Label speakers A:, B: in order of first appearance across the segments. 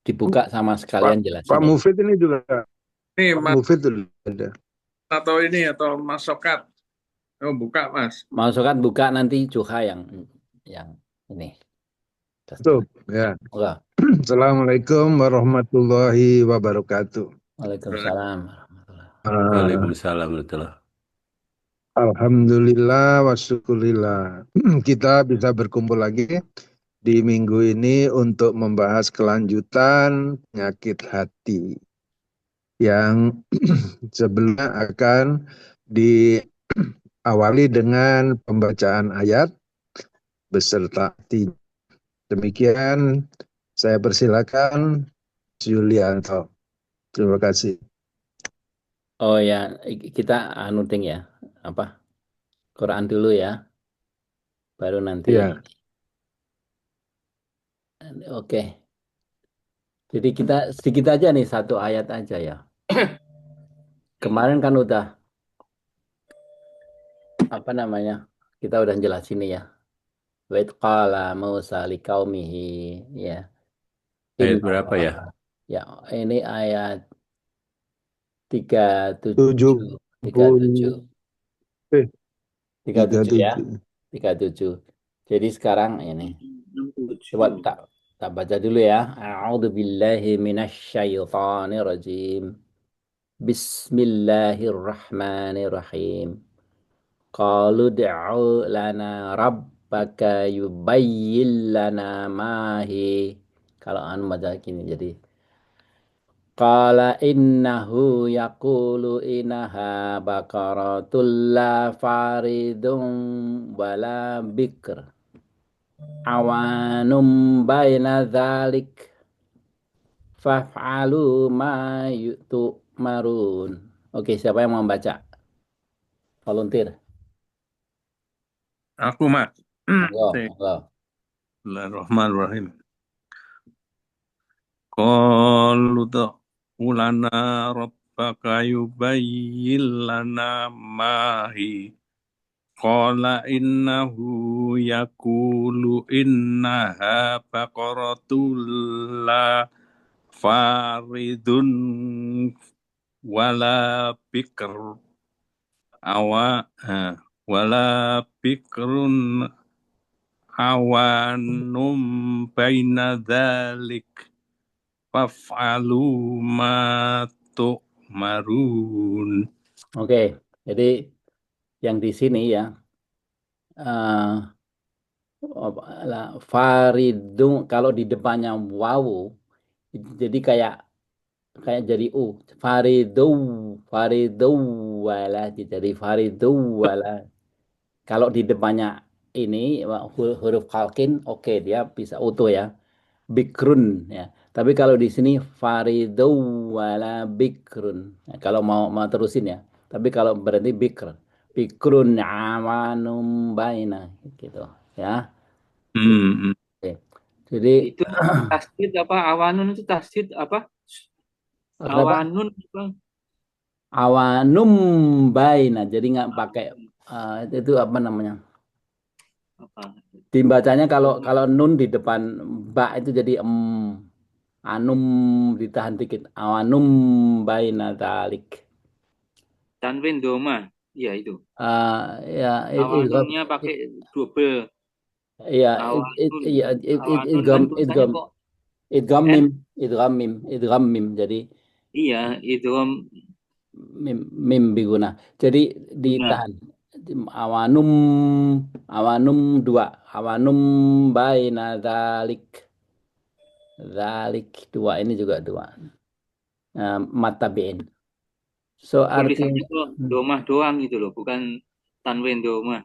A: dibuka sama
B: Pak
A: sekalian
B: Pak
A: jelasin ya.
B: Mufid ini juga,
C: Nih,
B: Pak
C: Mas
B: Mufid udah ada.
C: atau ini atau Mas Sokat. Oh, buka, Mas.
A: Masuk kan buka nanti Juha yang ini.
B: Tuh, ya.
A: Enggak.
B: Assalamualaikum warahmatullahi wabarakatuh.
A: Waalaikumsalam warahmatullahi.
B: Ah,
D: Waalaikumsalam warahmatullahi.
B: Alhamdulillah wa syukurillah. Kita bisa berkumpul lagi di minggu ini untuk membahas kelanjutan penyakit hati yang sebelumnya akan diawali dengan pembacaan ayat beserta arti. Demikian saya persilakan Yulianto. Terima kasih.
A: Oh ya, kita ting ya. Apa? Quran dulu ya, baru nanti.
B: Ya,
A: Oke. Jadi kita sedikit aja nih satu ayat aja ya. Kemarin kan udah apa namanya? Kita udah jelasin nih ya. Wa idh qala Musa liqaumihi ya.
D: Ayat berapa ya?
A: Innallaha. Ya, ini ayat 37, 37,
B: 70, eh,
A: 37 ya.
B: 37.
A: 37. Jadi sekarang ini coba tak baca dulu ya. A'udzu billahi minasyaitonir rajim. Bismillahirrahmanirrahim. Qalu du'u lana rabbaka yubayyin lana ma hi. Kalau anu baca gini jadi qala innahu yaqulu innaha baqaratul la faridun wala bikr awanum baina dzalik faf'alu ma yu'marun. Oke, siapa yang mau baca? Volunteer.
C: Aku, Mas.
A: Monggo, monggo.
C: Bismillahirrahmanirrahim. Qalu ulana rabbaka yubayyin lana mahi. Qala innahu yaqulu innaha baqaratul la faridun wala bikr awa wala bikrun awanum baina dzalik faf'alu ma tu'marun.
A: Oke, jadi yang di sini ya, eh faridun kalau di depannya wawu, jadi kayak kayak jadi u. Faridu, faridu wala, jadi faridu wala. Kalau di depannya ini huruf kalkin, oke dia bisa utuh ya. Bikrun ya. Tapi kalau di sini faridu wala bikrun. Nah, kalau mau mau terusin ya. Tapi kalau berarti bikr. Bikrun awanum baina gitu ya.
C: Hmm.
A: Oke. Jadi
E: Itu tasdid apa awanun itu tasdid apa?
A: kenapa
E: Awanun apa?
A: awanum baina. Jadi nggak pakai itu apa namanya?
E: Apa?
A: Dibacanya kalau kalau nun di depan ba itu jadi anum ditahan dikit. Awanum baina talik.
E: Tanwin doma. Iya itu.
A: Ya idgham
E: Awanunnya pakai double.
A: ya
E: Awanun.
A: ya
E: Awanun kan
A: idgham
E: tulisannya
A: idgham
E: kok
A: idgham
E: N?
A: mim idgham mim idgham mim jadi
E: Iya, itu
A: mim biguna jadi
E: guna.
A: ditahan awanum awanum dua awanum baina dalik dalik dua ini juga dua matabiin so
E: Tulisannya
A: artinya
E: kok domah doang gitu loh, bukan tanwin domah.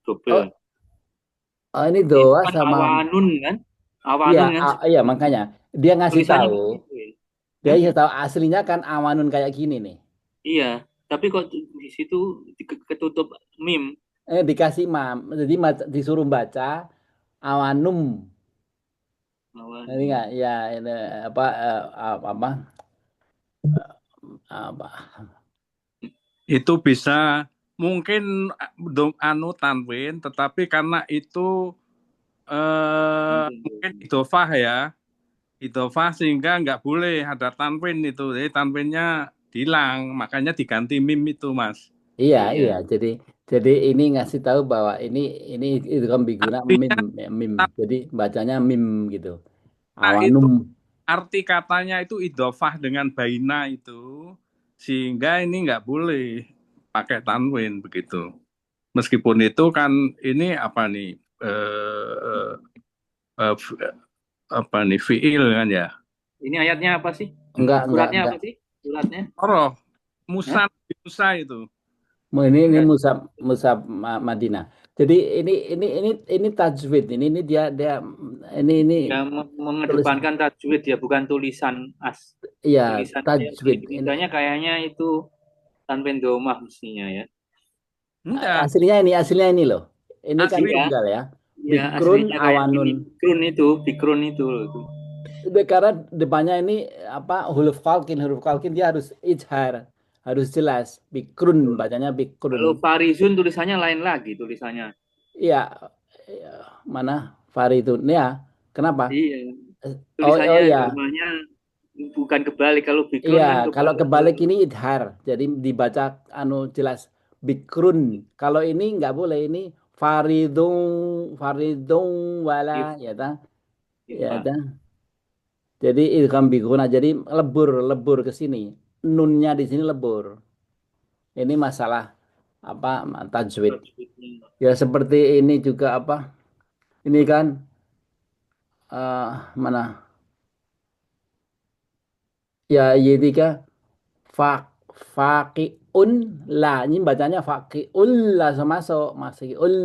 E: Double.
A: oh, oh ini
E: Itu
A: doa
E: kan
A: sama
E: awanun kan?
A: iya
E: Awanun kan
A: iya makanya dia ngasih
E: tulisannya
A: tahu
E: kan gitu ya.
A: dia
E: Hah?
A: ngasih tahu aslinya kan awanun kayak gini nih.
E: Iya, tapi kok di situ ketutup mim.
A: Dikasih jadi disuruh baca awanum ini
E: Awanun.
A: nggak ya ini apa apa apa
C: Itu bisa mungkin anu tanwin, tetapi karena itu mungkin idofah ya, idhofah sehingga nggak boleh ada tanwin itu. Jadi tanwinnya hilang, makanya diganti mim itu, Mas.
A: Iya,
E: Iya.
A: iya. Jadi ini ngasih tahu bahwa ini itu kan biguna mim,
C: Artinya
A: ya, mim. Jadi bacanya mim gitu.
C: itu
A: Awanum.
C: arti katanya itu idhofah dengan baina itu, sehingga ini nggak boleh pakai tanwin begitu. Meskipun itu kan ini apa nih eh, eh, apa nih fiil kan ya.
E: Ini ayatnya apa sih? Suratnya
A: Enggak.
E: apa sih? Suratnya?
C: Roh Musa
E: Hah?
C: Musa itu.
A: Ini
E: Enggak.
A: Musab Madinah. Jadi ini tajwid. Ini dia ini
E: Ya,
A: tulis
E: mengedepankan tajwid ya, bukan tulisan
A: ya
E: tulisannya
A: tajwid. Ini
E: tulisannya kayaknya itu tanwin domah mestinya ya.
C: Enggak,
A: aslinya ini loh. Ini kan
C: asli
E: Iya,
A: tunggal ya.
E: ya
A: Bikrun
E: aslinya kayak
A: awanun.
E: gini. Bikrun itu loh itu.
A: Karena depannya ini apa huruf kalkin dia harus ijhar, harus jelas. Bikrun bacanya bikrun.
E: Kalau Farizun tulisannya lain lagi tulisannya.
A: Iya, iya. Mana Faridun ya? Kenapa?
E: Iya,
A: Oh
E: tulisannya
A: ya.
E: domahnya bukan kebalik. Kalau
A: Iya,
E: Bikrun kan
A: kalau
E: kebalik.
A: kebalik ini idhar, jadi dibaca anu jelas bikrun. Kalau ini nggak boleh, ini faridung, faridung wala,
E: If,
A: ya ta, ya
E: ifa.
A: ta. Jadi idgham bikruna, jadi lebur ke sini. Nunnya di sini lebur. Ini masalah apa tajwid.
E: Tajwidnya.
A: Ya seperti ini juga apa? Ini kan mana? Ya Y3 fa faqiun la ini bacanya faqiul la masuk masih ul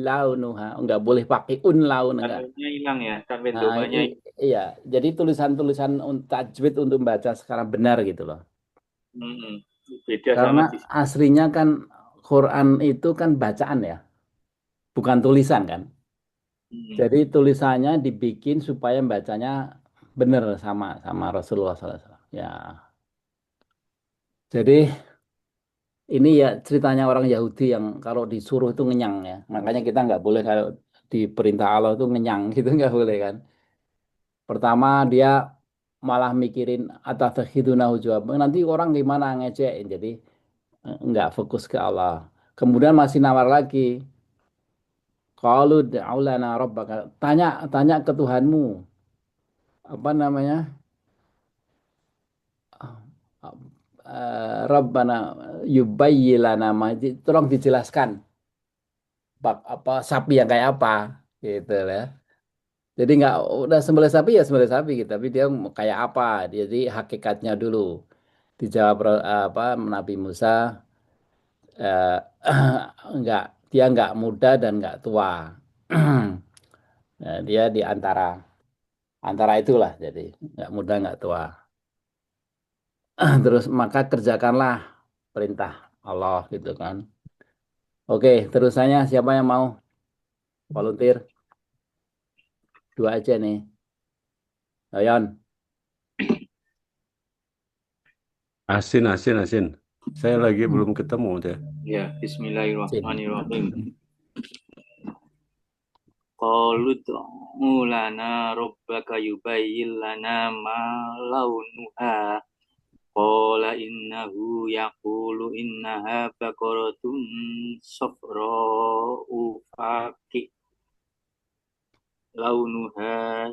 A: launuha enggak boleh faqiun laun enggak.
E: Tanwinnya hilang ya, tanwin
A: Nah,
E: domahnya.
A: iya jadi tulisan-tulisan tajwid untuk baca sekarang benar gitu loh,
E: Mm-mm. Beda
A: karena
E: sama di sini.
A: aslinya kan Quran itu kan bacaan ya, bukan tulisan kan.
E: Mm.
A: Jadi tulisannya dibikin supaya bacanya benar sama sama Rasulullah SAW ya. Jadi ini ya ceritanya orang Yahudi yang kalau disuruh itu ngenyang ya. Makanya kita nggak boleh kalau diperintah Allah itu ngenyang gitu nggak boleh kan. Pertama dia malah mikirin atakhiduna hujwa. Nanti orang gimana ngecek. Jadi nggak fokus ke Allah. Kemudian masih nawar lagi. Qalu da'u lana rabbaka. Tanya tanya ke Tuhanmu. Apa namanya? Rabbana yubayyilana ma. Tolong dijelaskan apa sapi yang kayak apa gitu ya. Jadi nggak udah sembelih sapi ya sembelih sapi gitu, tapi dia mau kayak apa? Jadi hakikatnya dulu dijawab apa Nabi Musa eh, nggak dia nggak muda dan nggak tua. Nah, dia di antara itulah jadi nggak muda nggak tua. Terus maka kerjakanlah perintah Allah gitu kan. Oke, terusannya siapa yang mau volunteer? Dua aja nih. Ayan.
D: Asin. Saya lagi belum ketemu deh.
E: Ya,
A: Sin.
E: Bismillahirrahmanirrahim. Qalu ud'u lana rabbaka yubayyin lana ma launuha. Qala innahu yaqulu innaha baqaratun safra'u faqi launuha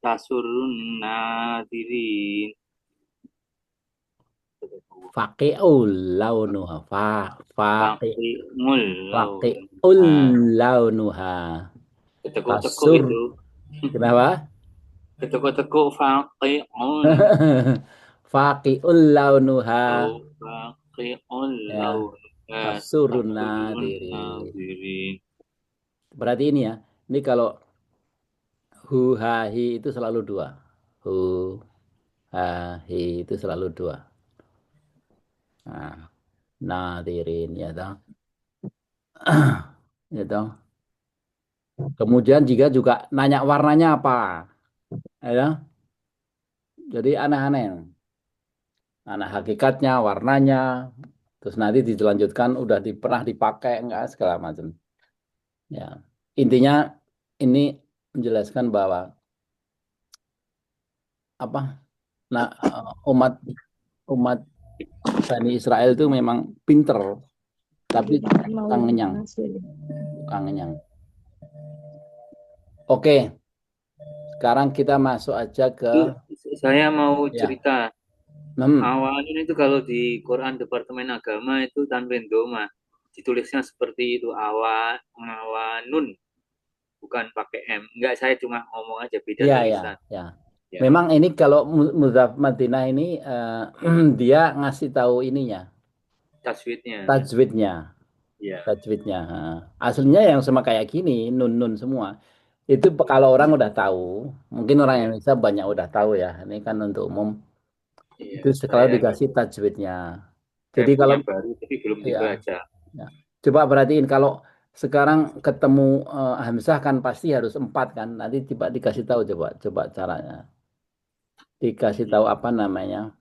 E: tasurrun nadirin.
A: Faqi'ul launuha
E: Faqi'ul
A: faqi'ul
E: launuha.
A: launuha
E: Ketekuk-tekuk
A: tasur
E: itu.
A: kenapa
E: Ketekuk-tekuk faqi'un.
A: faqi'ul launuha
E: Oh, faqi'ul
A: ya
E: launuha
A: tasurun
E: tasurrun
A: nadirin.
E: nadirin.
A: Berarti ini ya, ini kalau hu ha hi itu selalu dua, hu ha hi itu selalu dua. Nah, nadirin ya toh. Ya toh. Kemudian jika juga nanya warnanya apa, ya toh. Jadi aneh-aneh. Nah, hakikatnya, warnanya, terus nanti dilanjutkan udah pernah dipakai enggak segala macam. Ya, intinya ini menjelaskan bahwa apa? Nah, umat umat Bani Israel itu memang pinter, tapi tukang ngenyang, tukang ngenyang. Oke, sekarang kita masuk aja ke
E: Itu saya mau
A: ya.
E: cerita. Awalnya itu kalau di Quran Departemen Agama itu tanwin doma. Ditulisnya seperti itu, awanun, bukan pakai M. Enggak, saya cuma ngomong aja beda
A: Iya, ya,
E: tulisan.
A: ya.
E: Ya.
A: Memang ini kalau Muzaf Madinah ini dia ngasih tahu ininya,
E: Tajwidnya.
A: tajwidnya,
E: Ya.
A: tajwidnya. Aslinya yang sama kayak gini, nun-nun semua. Itu kalau orang udah tahu, mungkin orang
E: Ya.
A: Indonesia banyak udah tahu ya. Ini kan untuk umum.
E: Iya,
A: Itu kalau
E: saya
A: dikasih tajwidnya. Jadi
E: punya
A: kalau
E: baru tapi belum
A: ya,
E: dibaca.
A: ya. Coba perhatiin kalau sekarang ketemu Hamzah kan pasti harus 4 kan. Nanti coba dikasih tahu coba caranya. Dikasih tahu apa namanya?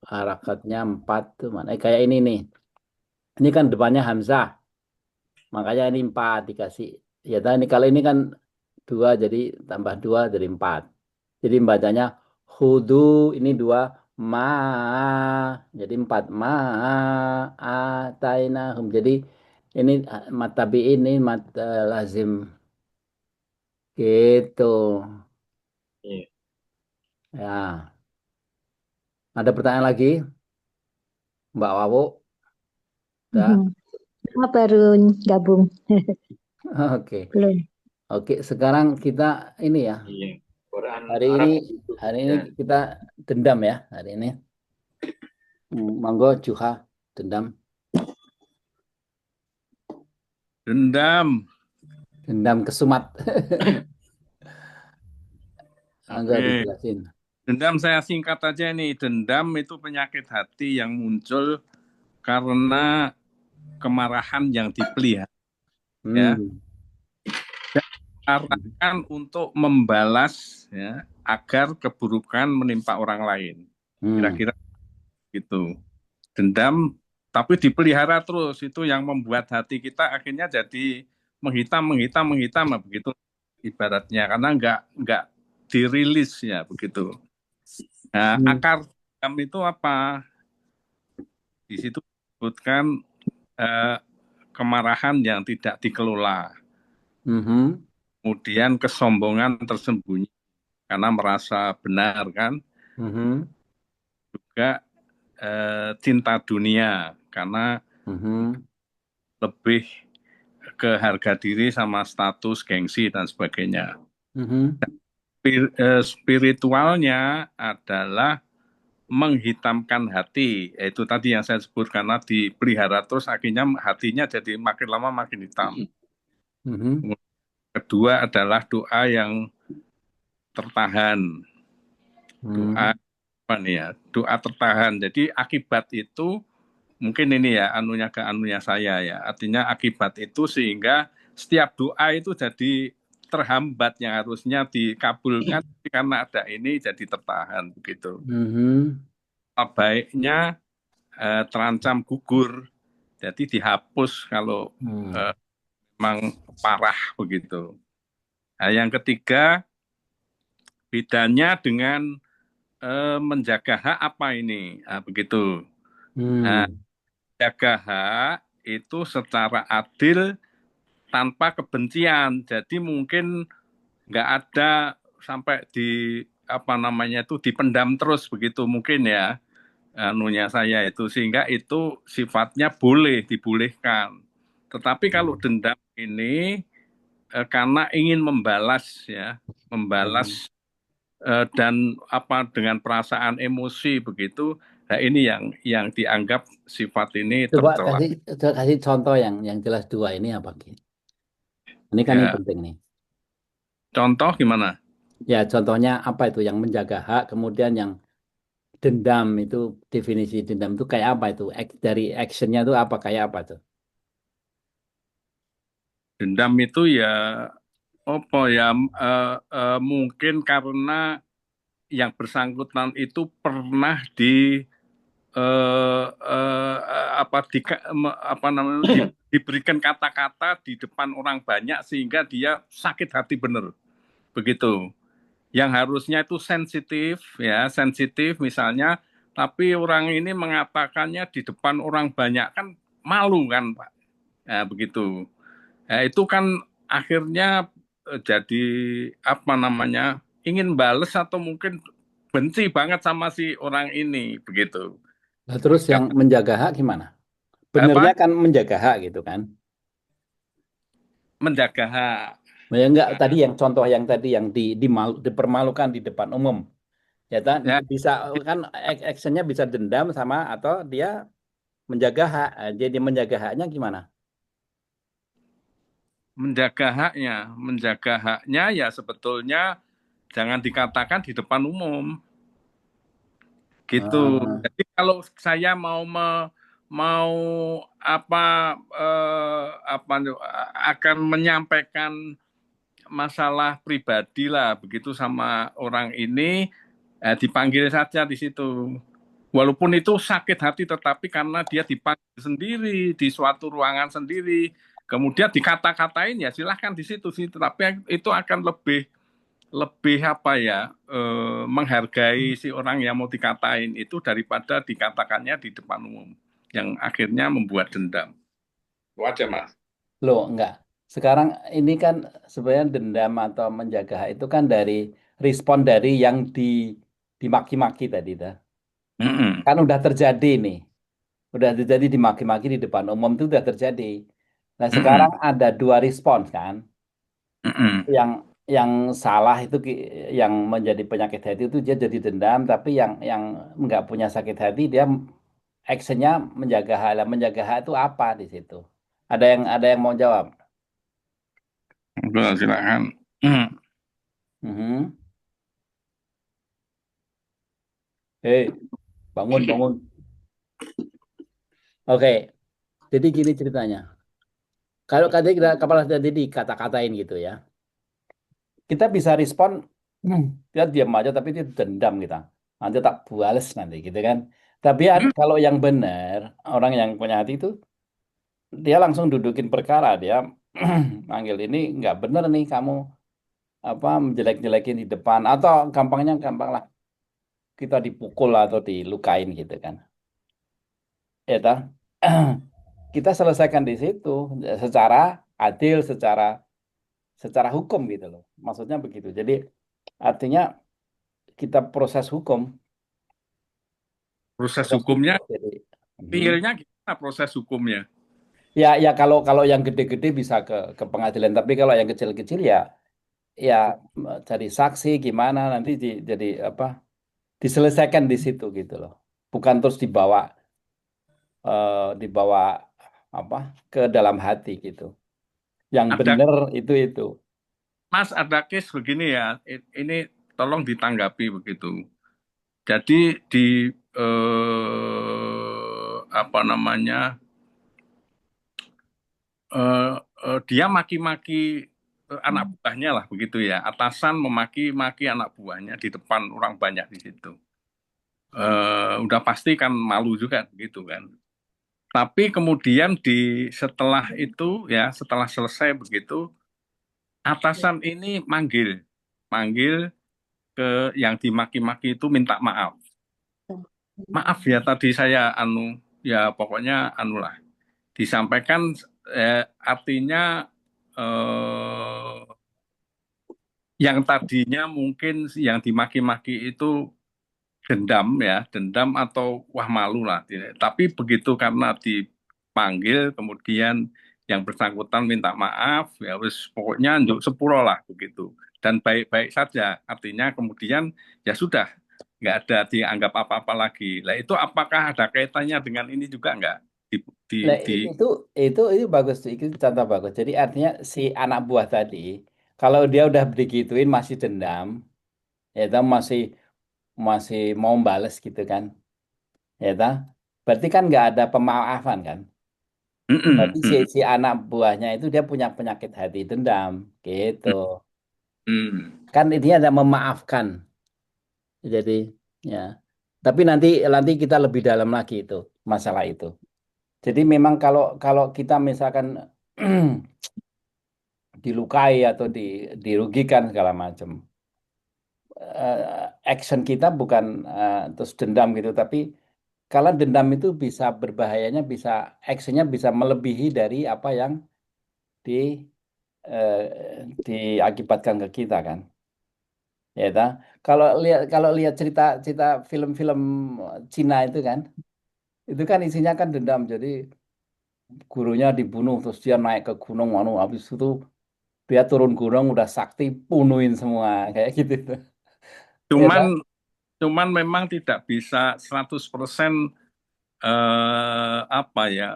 A: Harakatnya 4 tuh mana? Kayak ini nih. Ini kan depannya Hamzah. Makanya ini 4 dikasih. Ya tadi kalau ini kan 2 jadi tambah 2 jadi 4. Jadi bacanya hudu ini 2 ma jadi 4 ma atainahum. Jadi ini mat tabi'in ini mat lazim gitu.
E: Iya.
A: Ya. Ada pertanyaan lagi, Mbak Wawo? Udah?
F: Baru gabung.
A: Oke.
F: Belum.
A: Oke, sekarang kita ini ya.
E: Iya. Quran
A: Hari
E: Arab
A: ini
E: itu.
A: hari ini
E: Ya.
A: kita dendam ya hari ini. Monggo Juha dendam.
C: Dendam.
A: Dendam kesumat. Monggo
C: Oke.
A: dijelasin.
C: Dendam saya singkat aja nih. Dendam itu penyakit hati yang muncul karena kemarahan yang dipelihara. Ya. Arahkan untuk membalas ya agar keburukan menimpa orang lain. Kira-kira gitu. Dendam tapi dipelihara terus, itu yang membuat hati kita akhirnya jadi menghitam begitu ibaratnya, karena nggak dirilis ya begitu. Nah, akar dendam itu apa? Di situ disebutkan kemarahan yang tidak dikelola. Kemudian kesombongan tersembunyi karena merasa benar kan. Juga cinta dunia karena lebih ke harga diri sama status, gengsi dan sebagainya. Spiritualnya adalah menghitamkan hati, yaitu tadi yang saya sebut, karena dipelihara terus akhirnya hatinya jadi makin lama makin hitam. Kedua adalah doa yang tertahan. Doa apa nih ya? Doa tertahan. Jadi akibat itu mungkin ini ya anunya saya ya. Artinya akibat itu sehingga setiap doa itu jadi terhambat yang harusnya dikabulkan karena ada ini jadi tertahan begitu. Baiknya terancam gugur. Jadi dihapus kalau memang parah begitu. Nah, yang ketiga, bedanya dengan menjaga hak apa ini? Nah, begitu. Nah, menjaga hak itu secara adil tanpa kebencian. Jadi mungkin nggak ada sampai di apa namanya itu dipendam terus begitu mungkin ya. Anunya saya itu, sehingga itu sifatnya boleh dibolehkan. Tetapi kalau dendam ini karena ingin membalas ya, membalas dan apa dengan perasaan emosi begitu, nah ini yang dianggap sifat ini
A: Coba
C: tercela.
A: kasih contoh yang jelas dua ini apa gitu. Ini kan yang penting nih.
C: Contoh gimana?
A: Ya contohnya apa itu yang menjaga hak, kemudian yang dendam itu, definisi dendam itu kayak apa itu? Dari actionnya itu apa, kayak apa tuh?
C: Dendam itu ya apa ya mungkin karena yang bersangkutan itu pernah diberikan kata-kata di depan orang banyak sehingga dia sakit hati benar begitu. yang harusnya itu sensitif ya, sensitif misalnya, tapi orang ini mengatakannya di depan orang banyak kan malu kan Pak. Ya, begitu. Ya, itu kan akhirnya jadi apa namanya? Ingin bales atau mungkin benci banget sama si orang ini begitu.
A: Nah, terus yang menjaga hak gimana? Benernya
C: Apa?
A: kan menjaga hak gitu kan?
C: Menjaga hak.
A: Nah, ya enggak tadi yang contoh yang tadi yang dipermalukan di depan umum. Ya kan
C: Ya,
A: bisa kan actionnya bisa dendam sama atau dia menjaga hak. Jadi menjaga haknya gimana?
C: menjaga haknya ya sebetulnya jangan dikatakan di depan umum gitu.
A: Ah,
C: Jadi kalau saya mau apa apa akan menyampaikan masalah pribadi lah begitu sama orang ini, dipanggil saja di situ. Walaupun itu sakit hati, tetapi karena dia dipanggil sendiri di suatu ruangan sendiri, kemudian dikata-katain ya silahkan di situ sih. Tapi itu akan lebih lebih apa ya, menghargai si orang yang mau dikatain itu daripada dikatakannya di depan umum yang akhirnya membuat dendam. Itu aja Mas.
A: loh enggak. Sekarang ini kan sebenarnya dendam atau menjaga hak itu kan dari respon dari yang dimaki-maki tadi dah.
C: Mm-mm.
A: Kan udah terjadi nih. Udah terjadi dimaki-maki di depan umum itu udah terjadi. Nah, sekarang
C: Mm-mm.
A: ada dua respons kan.
C: Mm-mm.
A: Yang salah itu yang menjadi penyakit hati itu dia jadi dendam, tapi yang nggak punya sakit hati dia actionnya menjaga hak. Lah, menjaga hak itu apa di situ? Ada yang mau jawab?
C: Udah, silakan. Mm.
A: Mhm. Hei, bangun, bangun. Oke, jadi gini ceritanya. Kalau tadi kita kepala tadi dikata-katain gitu ya, kita bisa respon, kita diam aja tapi dia dendam kita. Nanti tak balas nanti gitu kan. Tapi kalau yang benar, orang yang punya hati itu dia langsung dudukin perkara, dia manggil ini nggak bener nih kamu apa menjelek-jelekin di depan atau gampangnya gampang lah kita dipukul atau dilukain gitu kan. Ya toh? Kita selesaikan di situ secara adil, secara hukum gitu loh. Maksudnya begitu. Jadi artinya kita
C: Proses
A: proses
C: hukumnya,
A: hukum. Jadi, mhm.
C: realnya gimana proses hukumnya?
A: Ya kalau yang gede-gede bisa ke pengadilan, tapi kalau yang kecil-kecil ya cari saksi gimana nanti jadi apa diselesaikan di situ gitu loh. Bukan terus dibawa apa ke dalam hati gitu. Yang
C: Ada
A: benar itu.
C: Mas, ada case begini ya, ini tolong ditanggapi begitu. Jadi di apa namanya, eh, dia maki-maki anak buahnya lah begitu ya. Atasan memaki-maki anak buahnya di depan orang banyak di situ. Udah pasti kan malu juga begitu kan. Tapi kemudian setelah itu ya, setelah selesai begitu, atasan ini manggil ke yang dimaki-maki itu minta maaf. Maaf ya tadi saya ya pokoknya lah disampaikan, artinya eh, yang tadinya mungkin yang dimaki-maki itu dendam atau wah malu lah. Tapi begitu karena dipanggil kemudian yang bersangkutan minta maaf ya wis pokoknya njuk sepuro lah begitu dan baik-baik saja. Artinya kemudian ya sudah nggak ada dianggap apa-apa lagi. Lah itu apakah ada kaitannya dengan ini juga nggak? Di, di,
A: Nah,
C: di
A: itu bagus tuh. Itu contoh bagus. Jadi artinya si anak buah tadi, kalau dia udah digituin masih dendam, ya toh masih masih mau bales gitu kan, ya toh. Berarti kan nggak ada pemaafan kan. Berarti
C: Mm-mm, mm-mm,
A: si anak buahnya itu dia punya penyakit hati dendam, gitu.
C: mm-mm.
A: Kan intinya ada memaafkan. Jadi ya. Tapi nanti kita lebih dalam lagi itu masalah itu. Jadi memang kalau kalau kita misalkan dilukai atau dirugikan segala macam. action kita bukan terus dendam gitu, tapi kalau dendam itu bisa berbahayanya, bisa actionnya bisa melebihi dari apa yang di diakibatkan ke kita kan, ya ta? Kalau lihat cerita film-film Cina itu kan isinya kan dendam, jadi gurunya dibunuh terus dia naik ke gunung, habis itu dia turun gunung udah sakti punuhin semua kayak gitu, ya ta?
C: Cuman cuman memang tidak bisa 100% apa ya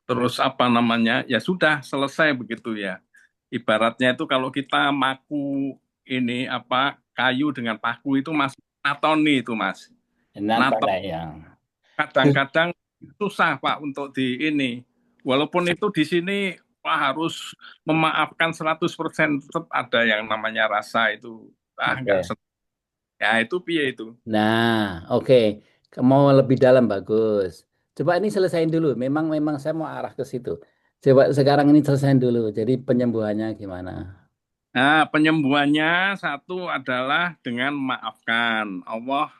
C: terus apa namanya ya sudah selesai begitu ya. Ibaratnya itu kalau kita maku ini apa kayu dengan paku itu masih natoni itu Mas.
A: Nah,
C: Nato
A: pada yang
C: kadang-kadang susah Pak untuk di ini. Walaupun itu di sini Wah, harus memaafkan 100%, tetap ada yang namanya rasa itu. Enggak.
A: oke.
C: Ya itu piye itu.
A: Nah, oke. Mau lebih dalam bagus. Coba ini selesaiin dulu. Memang saya mau arah ke situ. Coba sekarang ini selesaiin dulu. Jadi penyembuhannya gimana?
C: Nah, penyembuhannya satu adalah dengan memaafkan. Allah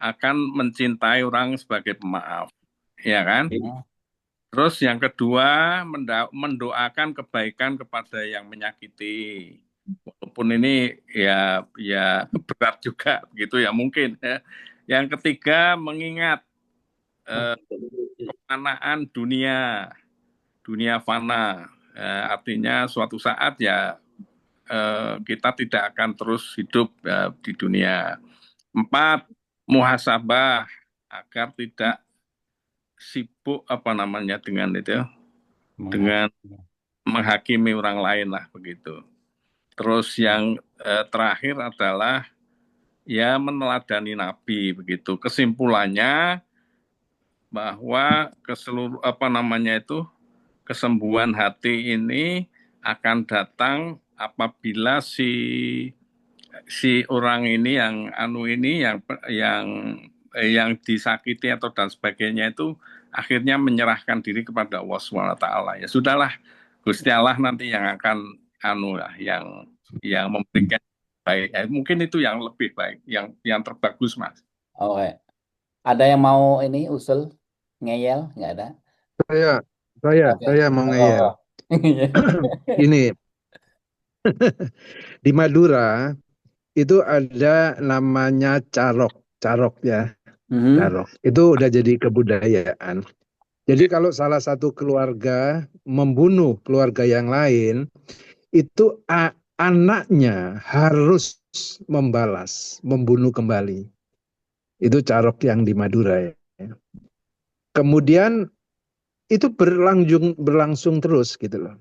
C: akan mencintai orang sebagai pemaaf, ya kan?
A: Hmm,
C: Terus yang kedua, mendoakan kebaikan kepada yang menyakiti. Walaupun ini ya berat juga begitu ya mungkin ya. Yang ketiga, mengingat kefanaan dunia fana. Artinya suatu saat ya kita tidak akan terus hidup di dunia. 4, muhasabah agar tidak sibuk apa namanya dengan itu dengan menghakimi orang lain lah begitu. Terus yang terakhir adalah ya meneladani Nabi begitu. Kesimpulannya bahwa keseluruh apa namanya itu kesembuhan hati ini akan datang apabila si orang ini yang disakiti atau dan sebagainya itu akhirnya menyerahkan diri kepada Allah SWT. Ya sudahlah, Gusti Allah nanti yang akan yang memberikan baik. Mungkin itu yang lebih baik, yang terbagus, Mas.
A: Oke. Ada yang mau ini usul ngeyel? Nggak ada?
B: Saya saya
A: Oke.
B: saya mau ngeyel.
A: Oh.
B: Ini di Madura itu ada namanya carok, carok ya,
A: Mhm.
B: carok. Itu udah jadi kebudayaan. Jadi kalau salah satu keluarga membunuh keluarga yang lain, itu anaknya harus membalas, membunuh kembali. Itu carok yang di Madura ya. Kemudian itu berlangsung terus gitu loh.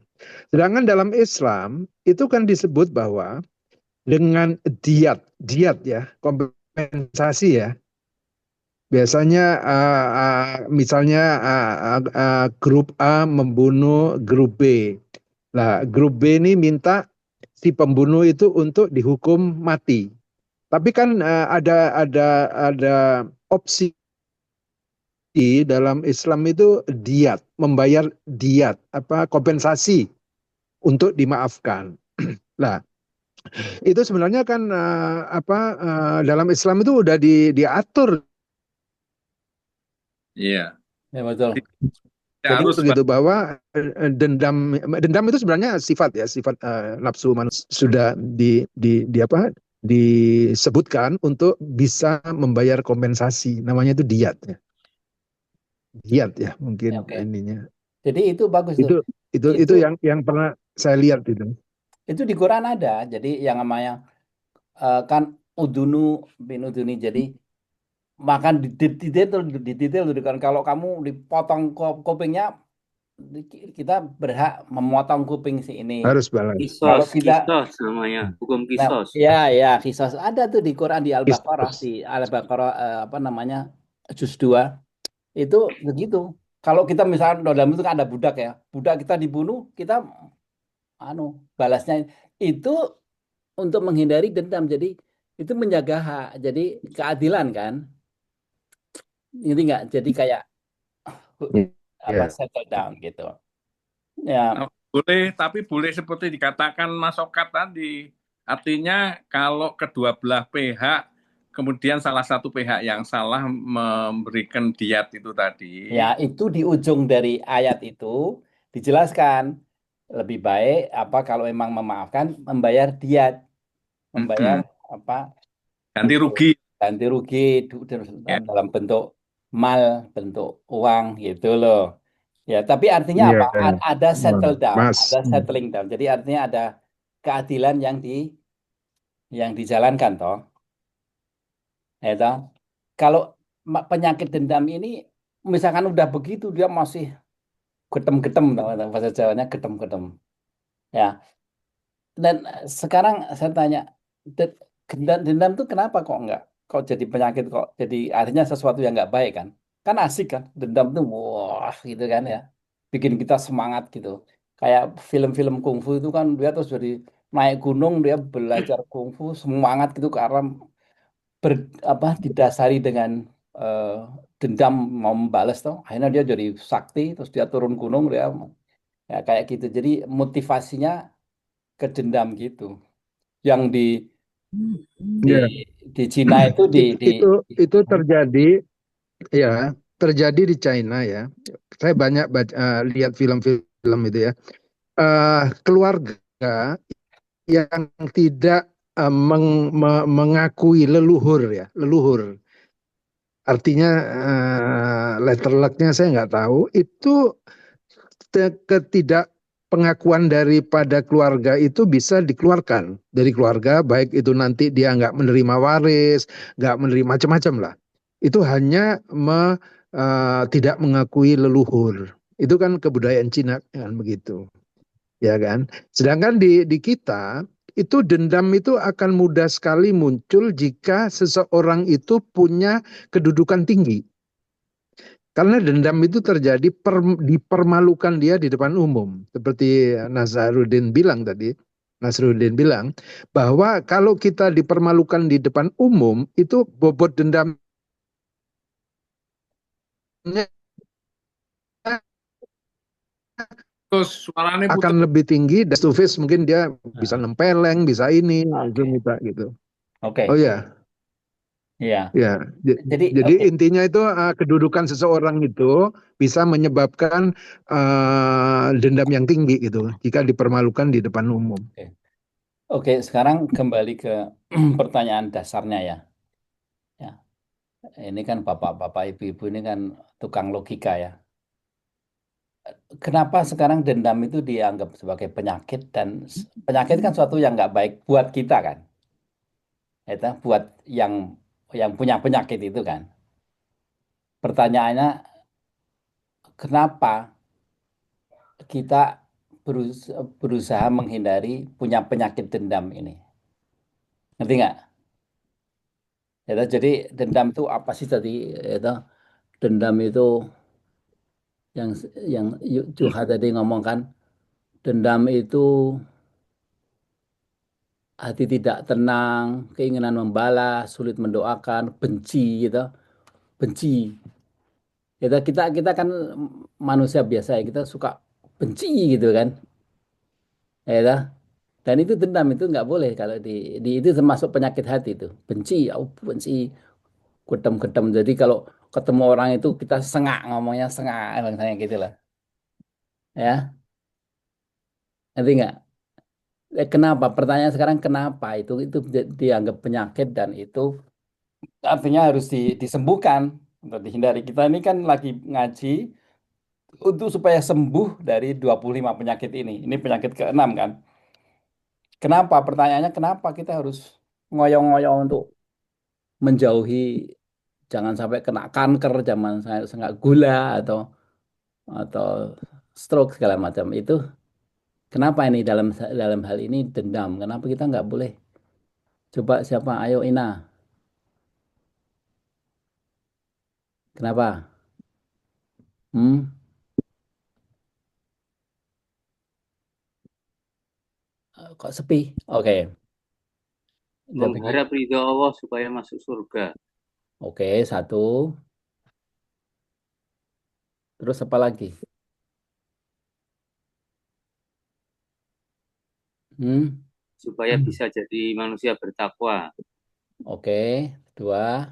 B: Sedangkan dalam Islam itu kan disebut bahwa dengan diat ya, kompensasi ya. Biasanya misalnya grup A membunuh grup B. Nah, grup B ini minta si pembunuh itu untuk dihukum mati. Tapi kan ada opsi dalam Islam itu diat, membayar diat, apa kompensasi untuk dimaafkan. Nah, itu sebenarnya kan dalam Islam itu udah diatur.
C: Iya.
A: Ya betul.
C: Ya,
B: Jadi
C: harus
B: begitu bahwa dendam itu sebenarnya sifat ya, sifat nafsu manusia sudah disebutkan untuk bisa membayar kompensasi, namanya itu diat ya. Diat ya
A: Ya,
B: mungkin
A: oke.
B: ininya.
A: Jadi itu bagus tuh.
B: Itu yang pernah saya lihat itu.
A: Itu di Quran ada. Jadi yang namanya kan udunu bin uduni. Jadi makan di detail tuh kan. Kalau kamu dipotong kupingnya, kita berhak memotong kuping si ini.
B: Harus balas.
A: Kalau
E: Kisos,
A: kita,
E: kisos namanya, hukum
A: nah,
E: kisos.
A: ya kisos ada tuh di Quran di Al-Baqarah, apa namanya juz 2 itu begitu. Kalau kita misalnya dalam itu kan ada budak ya, budak kita dibunuh, kita balasnya itu untuk menghindari dendam. Jadi itu menjaga hak, jadi keadilan kan. Ini enggak jadi kayak apa
B: Ya.
A: settle down gitu. Ya,
C: boleh, tapi boleh seperti dikatakan Mas Okat tadi, Artinya kalau kedua belah pihak, kemudian salah satu pihak yang salah memberikan diat itu tadi.
A: Ya, itu di ujung dari ayat itu dijelaskan lebih baik apa kalau memang memaafkan membayar diat, membayar apa
C: Ganti rugi.
A: ganti rugi
C: Ya.
A: dalam bentuk mal, bentuk uang gitu loh. Ya, tapi artinya
B: Iya,
A: apa? Ada settle down,
B: Mas.
A: ada settling down. Jadi artinya ada keadilan yang dijalankan toh. Ya toh. Kalau penyakit dendam ini misalkan udah begitu dia masih getem-getem toh, bahasa Jawanya getem-getem. Ya. Dan sekarang saya tanya, dendam tuh kenapa kok enggak? Kok jadi penyakit kok? Jadi artinya sesuatu yang enggak baik kan? Kan asik kan? Dendam tuh wah gitu kan ya. Bikin kita semangat gitu. Kayak film-film kungfu itu kan dia terus jadi naik gunung dia belajar kungfu semangat gitu karena ber, didasari dengan eh, dendam mau membalas toh. Akhirnya dia jadi sakti terus dia turun gunung dia ya kayak gitu. Jadi motivasinya ke dendam gitu yang di
B: Ya,
A: di Cina itu
B: itu itu terjadi ya, terjadi di China ya. Saya banyak lihat film-film itu ya. Keluarga yang tidak mengakui leluhur ya, leluhur. Artinya letter lucknya saya nggak tahu. Itu ketidakpengakuan daripada keluarga itu bisa dikeluarkan dari keluarga, baik itu nanti dia nggak menerima waris, nggak menerima macam-macam lah. Itu hanya tidak mengakui leluhur. Itu kan kebudayaan Cina kan begitu, ya kan. Sedangkan di kita itu dendam itu akan mudah sekali muncul jika seseorang itu punya kedudukan tinggi. Karena dendam itu terjadi dipermalukan dia di depan umum. Seperti Nazarudin bilang tadi, Nasruddin bilang bahwa kalau kita dipermalukan di depan umum itu bobot dendamnya
C: Terus suaranya
B: akan
C: putus.
B: lebih tinggi dan to face mungkin dia bisa
A: nah,
B: nempeleng, bisa ini, itu
A: oke
B: minta gitu. Oh
A: oke
B: ya,
A: ya
B: ya.
A: jadi
B: Jadi
A: oke
B: intinya itu kedudukan seseorang itu bisa menyebabkan dendam yang tinggi gitu jika dipermalukan di depan umum.
A: oke oke sekarang kembali ke pertanyaan dasarnya ya ya ini kan bapak-bapak ibu-ibu ini kan tukang logika ya kenapa sekarang dendam itu dianggap sebagai penyakit dan penyakit kan suatu yang nggak baik buat kita kan itu buat yang punya penyakit itu kan pertanyaannya kenapa kita berusaha menghindari punya penyakit dendam ini. Ngerti nggak? Ya, toh, jadi dendam itu apa sih tadi? Itu dendam itu yang yang Juha tadi ngomong kan, dendam itu hati tidak tenang, keinginan membalas, sulit mendoakan, benci gitu, benci. Kita kita kan manusia biasa ya, kita suka benci gitu kan. Ya, toh. Dan itu dendam itu nggak boleh kalau di itu termasuk penyakit hati itu benci, oh, benci, gedem-gedem. Jadi kalau ketemu orang itu kita sengak ngomongnya sengak, misalnya gitu lah, ya, nanti nggak? Kenapa? Pertanyaan sekarang kenapa itu dianggap penyakit dan itu artinya harus disembuhkan untuk dihindari. Kita ini kan lagi ngaji untuk supaya sembuh dari 25 penyakit ini. Ini penyakit keenam kan? Kenapa? Pertanyaannya kenapa kita harus ngoyong-ngoyong untuk menjauhi jangan sampai kena kanker, jangan sampai kena gula atau stroke segala macam itu. Kenapa ini dalam dalam hal ini dendam? Kenapa kita nggak boleh? Coba siapa? Ayo Ina. Kenapa? Hmm? Kok sepi? Oke. Udah begini.
E: Mengharap ridho Allah supaya masuk surga.
A: Oke, satu. Terus apa lagi? Hmm?
E: supaya bisa jadi manusia bertakwa.
A: Oke, dua.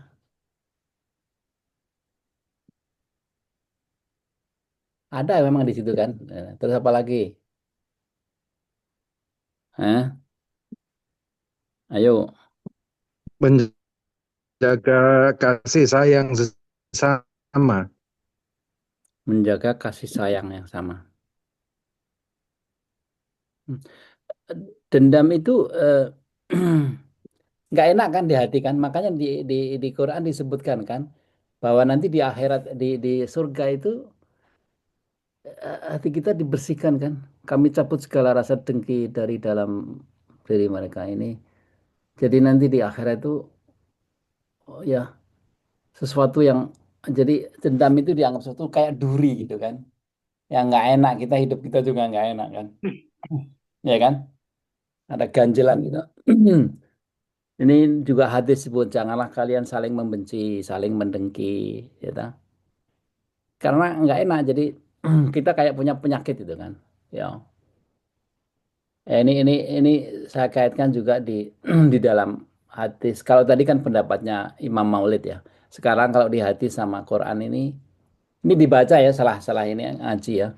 A: Ada memang di situ kan. Terus apa lagi? Hah? Ayo,
B: Menjaga kasih sayang sesama.
A: menjaga kasih sayang yang sama. Hmm. Dendam itu nggak enak kan di hati kan. Makanya di Quran disebutkan kan bahwa nanti di akhirat di surga itu hati kita dibersihkan kan. Kami cabut segala rasa dengki dari dalam diri mereka ini. Jadi nanti di akhirat itu oh ya sesuatu yang jadi dendam itu dianggap sesuatu kayak duri gitu kan. Yang nggak enak kita hidup kita juga nggak enak kan. Ya kan? Ada ganjelan gitu. Ini juga hadis sebut janganlah kalian saling membenci, saling mendengki, gitu. Karena nggak enak jadi kita kayak punya penyakit itu kan. Ya. Ini saya kaitkan juga di di dalam hadis. Kalau tadi kan pendapatnya Imam Maulid ya. Sekarang kalau di hadis sama Quran ini dibaca ya salah-salah ini ngaji ya.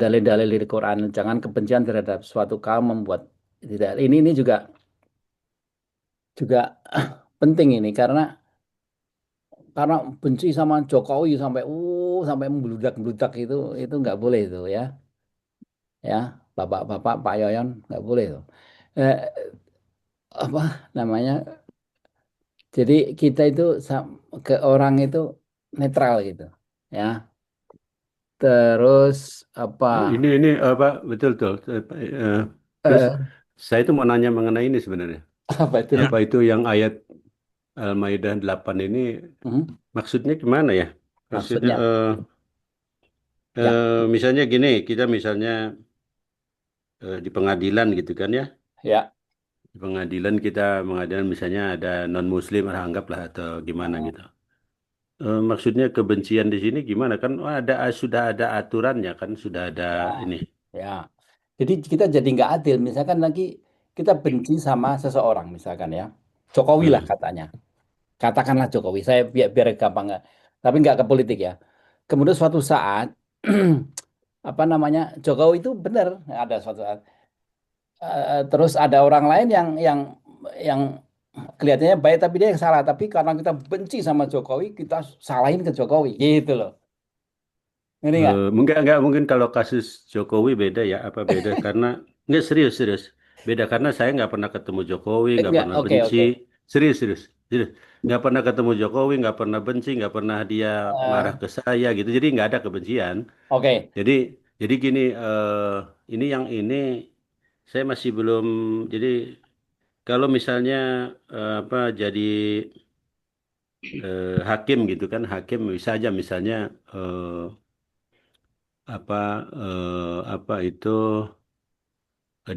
A: Dalil-dalil di Quran jangan kebencian terhadap suatu kaum membuat tidak ini juga penting ini karena benci sama Jokowi sampai membludak-bludak itu nggak boleh itu ya bapak-bapak Pak Yoyon nggak boleh itu eh, apa namanya jadi kita itu ke orang itu netral gitu ya terus apa
D: Ini apa betul betul. Terus
A: eh,
D: saya itu mau nanya mengenai ini sebenarnya.
A: apa itu
B: Ya,
D: Apa itu yang ayat Al-Maidah 8 ini
A: Hmm,
D: maksudnya gimana ya? Maksudnya
A: maksudnya ya
D: misalnya gini, kita misalnya di pengadilan gitu kan ya.
A: ya
D: Di pengadilan kita mengadilan misalnya ada non-muslim anggaplah atau gimana
A: Hmm,
D: gitu. Maksudnya kebencian di sini gimana kan? Oh, sudah ada aturannya kan, sudah ada
A: ya
D: ini.
A: ya jadi kita jadi nggak adil misalkan lagi kita benci sama seseorang misalkan ya Jokowi lah
D: Hmm.
A: katanya katakanlah Jokowi saya biar gampang nggak tapi nggak ke politik ya kemudian suatu saat apa namanya Jokowi itu benar ada suatu saat terus ada orang lain yang kelihatannya baik tapi dia yang salah tapi karena kita benci sama Jokowi kita salahin ke Jokowi gitu loh ini nggak
D: Enggak mungkin kalau kasus Jokowi beda ya apa beda karena enggak serius serius beda karena saya nggak pernah ketemu Jokowi nggak
A: enggak
D: pernah
A: oke
D: benci
A: oke
D: serius serius serius nggak pernah ketemu Jokowi nggak pernah benci nggak pernah dia marah
A: Eh,
D: ke saya gitu jadi nggak ada kebencian
A: oke
D: jadi gini ini yang ini saya masih belum jadi kalau misalnya apa jadi hakim gitu kan hakim bisa aja misalnya apa apa itu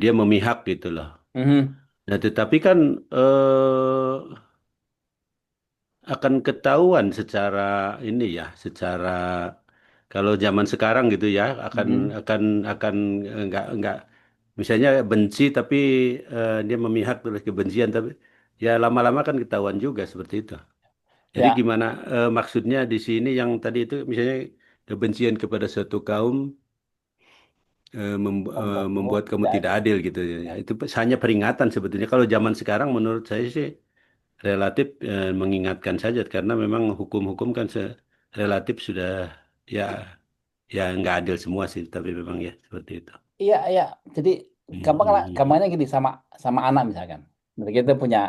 D: dia memihak gitu loh.
A: Mhm.
D: Nah, tetapi kan akan ketahuan secara ini ya, secara kalau zaman sekarang gitu ya
A: Mhm.
D: akan enggak misalnya benci tapi dia memihak terus kebencian tapi ya lama-lama kan ketahuan juga seperti itu. Jadi
A: Ya
D: gimana maksudnya di sini yang tadi itu misalnya kebencian kepada suatu kaum
A: membuat
D: membuat kamu
A: tidak
D: tidak
A: adil.
D: adil gitu ya.
A: Ya.
D: Itu hanya peringatan sebetulnya. Kalau zaman sekarang menurut saya sih relatif mengingatkan saja karena memang hukum-hukum kan relatif sudah ya ya nggak adil semua sih tapi memang ya seperti itu.
A: Iya, iya. Jadi gampang lah,
D: Hmm.
A: gampangnya gini sama sama anak misalkan. Misalnya kita punya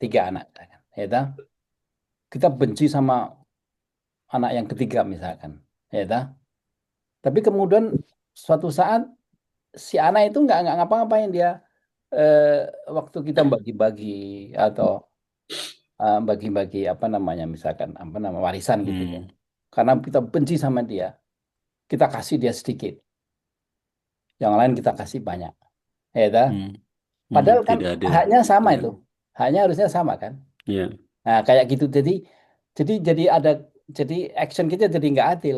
A: 3 anak, misalkan. Ya toh? Kita benci sama anak yang ketiga misalkan. Ya toh? Tapi kemudian suatu saat si anak itu nggak ngapa-ngapain dia eh, waktu kita bagi-bagi atau bagi-bagi apa namanya misalkan apa nama warisan gitu ya.
D: Hmm.
A: Karena kita benci sama dia, kita kasih dia sedikit, yang lain kita kasih banyak. Ya toh?
D: Hmm. Hmm.
A: Padahal kan
D: Tidak adil.
A: haknya sama
D: Ya.
A: itu. Haknya harusnya sama kan.
D: Ya.
A: Nah, kayak gitu. Jadi jadi action kita jadi nggak adil.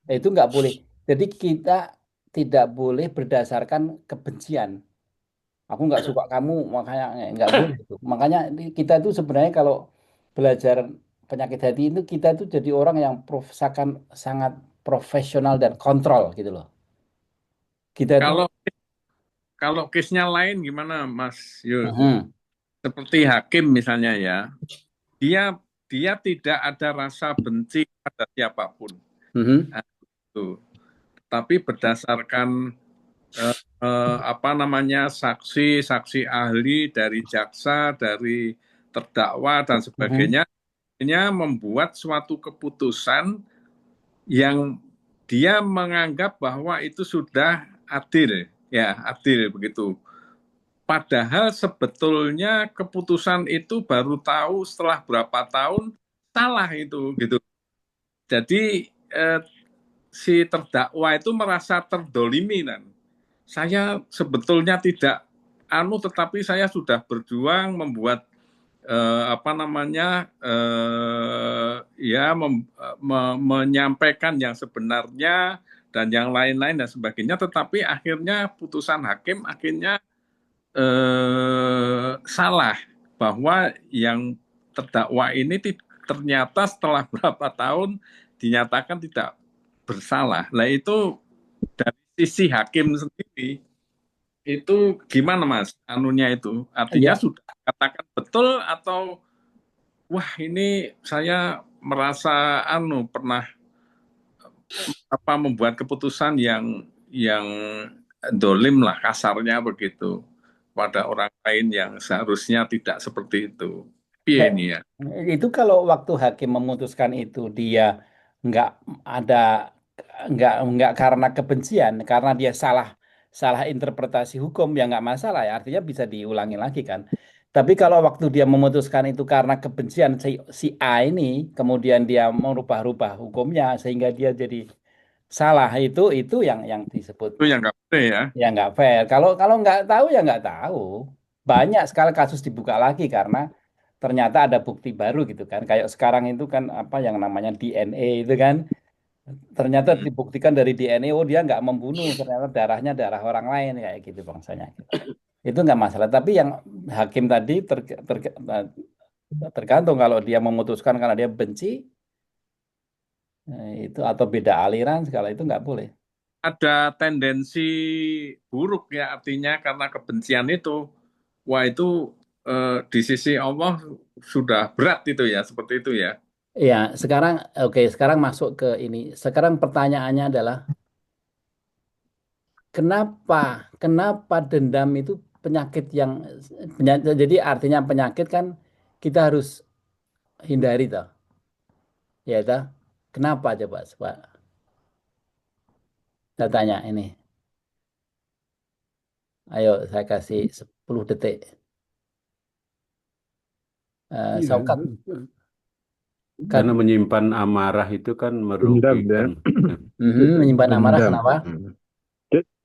A: Nah, itu nggak boleh. Jadi kita tidak boleh berdasarkan kebencian. Aku nggak suka kamu, makanya nggak boleh itu. Makanya kita itu sebenarnya kalau belajar penyakit hati itu kita itu jadi orang yang sangat profesional dan kontrol gitu loh. Kita itu,
C: Kalau kalau case-nya lain gimana, Mas Yul?
A: Mhm,
C: Seperti hakim misalnya ya, dia dia tidak ada rasa benci pada siapapun.
A: mhm,
C: Nah, itu. Tapi berdasarkan apa namanya saksi ahli dari jaksa, dari terdakwa dan
A: mhm,
C: sebagainya, hanya membuat suatu keputusan yang dia menganggap bahwa itu sudah adil, ya adil begitu. Padahal sebetulnya keputusan itu baru tahu setelah berapa tahun salah itu gitu. Jadi si terdakwa itu merasa terdolimi kan. Saya sebetulnya tidak tetapi saya sudah berjuang membuat apa namanya ya menyampaikan yang sebenarnya dan yang lain-lain dan sebagainya, tetapi akhirnya putusan hakim akhirnya salah bahwa yang terdakwa ini ternyata setelah berapa tahun dinyatakan tidak bersalah. Nah itu dari sisi hakim sendiri itu gimana Mas? Anunya itu artinya
A: ya,
C: sudah katakan betul atau wah ini saya merasa pernah apa membuat keputusan yang dolim lah kasarnya begitu pada orang lain yang seharusnya tidak seperti itu. Iya
A: kayak
C: ini ya.
A: itu kalau waktu hakim memutuskan itu dia nggak ada nggak karena kebencian, karena dia salah salah interpretasi hukum ya nggak masalah ya, artinya bisa diulangi lagi kan. Tapi kalau waktu dia memutuskan itu karena kebencian si A ini, kemudian dia merubah-rubah hukumnya sehingga dia jadi salah itu yang disebut
C: Itu yang nggak boleh ya.
A: ya nggak fair. Kalau kalau nggak tahu ya nggak tahu. Banyak sekali kasus dibuka lagi karena ternyata ada bukti baru gitu kan. Kayak sekarang itu kan apa yang namanya DNA itu kan. Ternyata
C: Hmm.
A: dibuktikan dari DNA, oh dia nggak membunuh, ternyata darahnya darah orang lain kayak gitu bangsanya. Itu nggak masalah. Tapi yang hakim tadi tergantung kalau dia memutuskan karena dia benci itu atau beda aliran segala itu nggak boleh.
C: Ada tendensi buruk ya artinya karena kebencian itu. Wah itu di sisi Allah sudah berat itu ya seperti itu ya.
A: Ya, sekarang oke, sekarang masuk ke ini. Sekarang pertanyaannya adalah kenapa kenapa dendam itu penyakit yang jadi artinya penyakit kan kita harus hindari toh. Ya toh. Kenapa coba coba saya tanya ini. Ayo saya kasih 10 detik.
D: Iya,
A: Saukat
D: karena
A: kan
D: menyimpan amarah itu kan
B: Dendam ya.
D: merugikan,
A: menyimpan amarah
B: Dendam.
A: kenapa?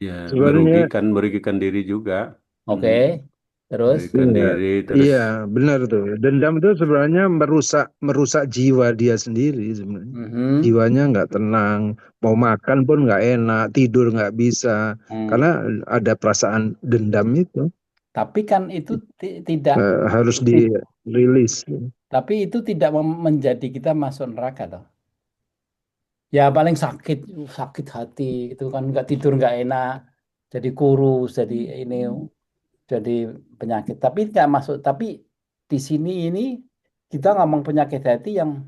D: ya
B: Sebenarnya
D: merugikan diri juga.
A: Oke. Terus
D: Merugikan
B: iya,
D: diri, terus
B: iya benar tuh. Dendam itu sebenarnya merusak merusak jiwa dia sendiri sebenarnya.
A: mhm,
B: Jiwanya nggak tenang, mau makan pun nggak enak, tidur nggak bisa,
A: hmm.
B: karena ada perasaan dendam itu
A: Tapi kan itu tidak
B: harus dirilis.
A: tapi itu tidak menjadi kita masuk neraka toh. Ya paling sakit, sakit hati itu kan nggak tidur nggak enak, jadi kurus, jadi ini, jadi penyakit. Tapi nggak masuk. Tapi di sini ini kita ngomong penyakit hati yang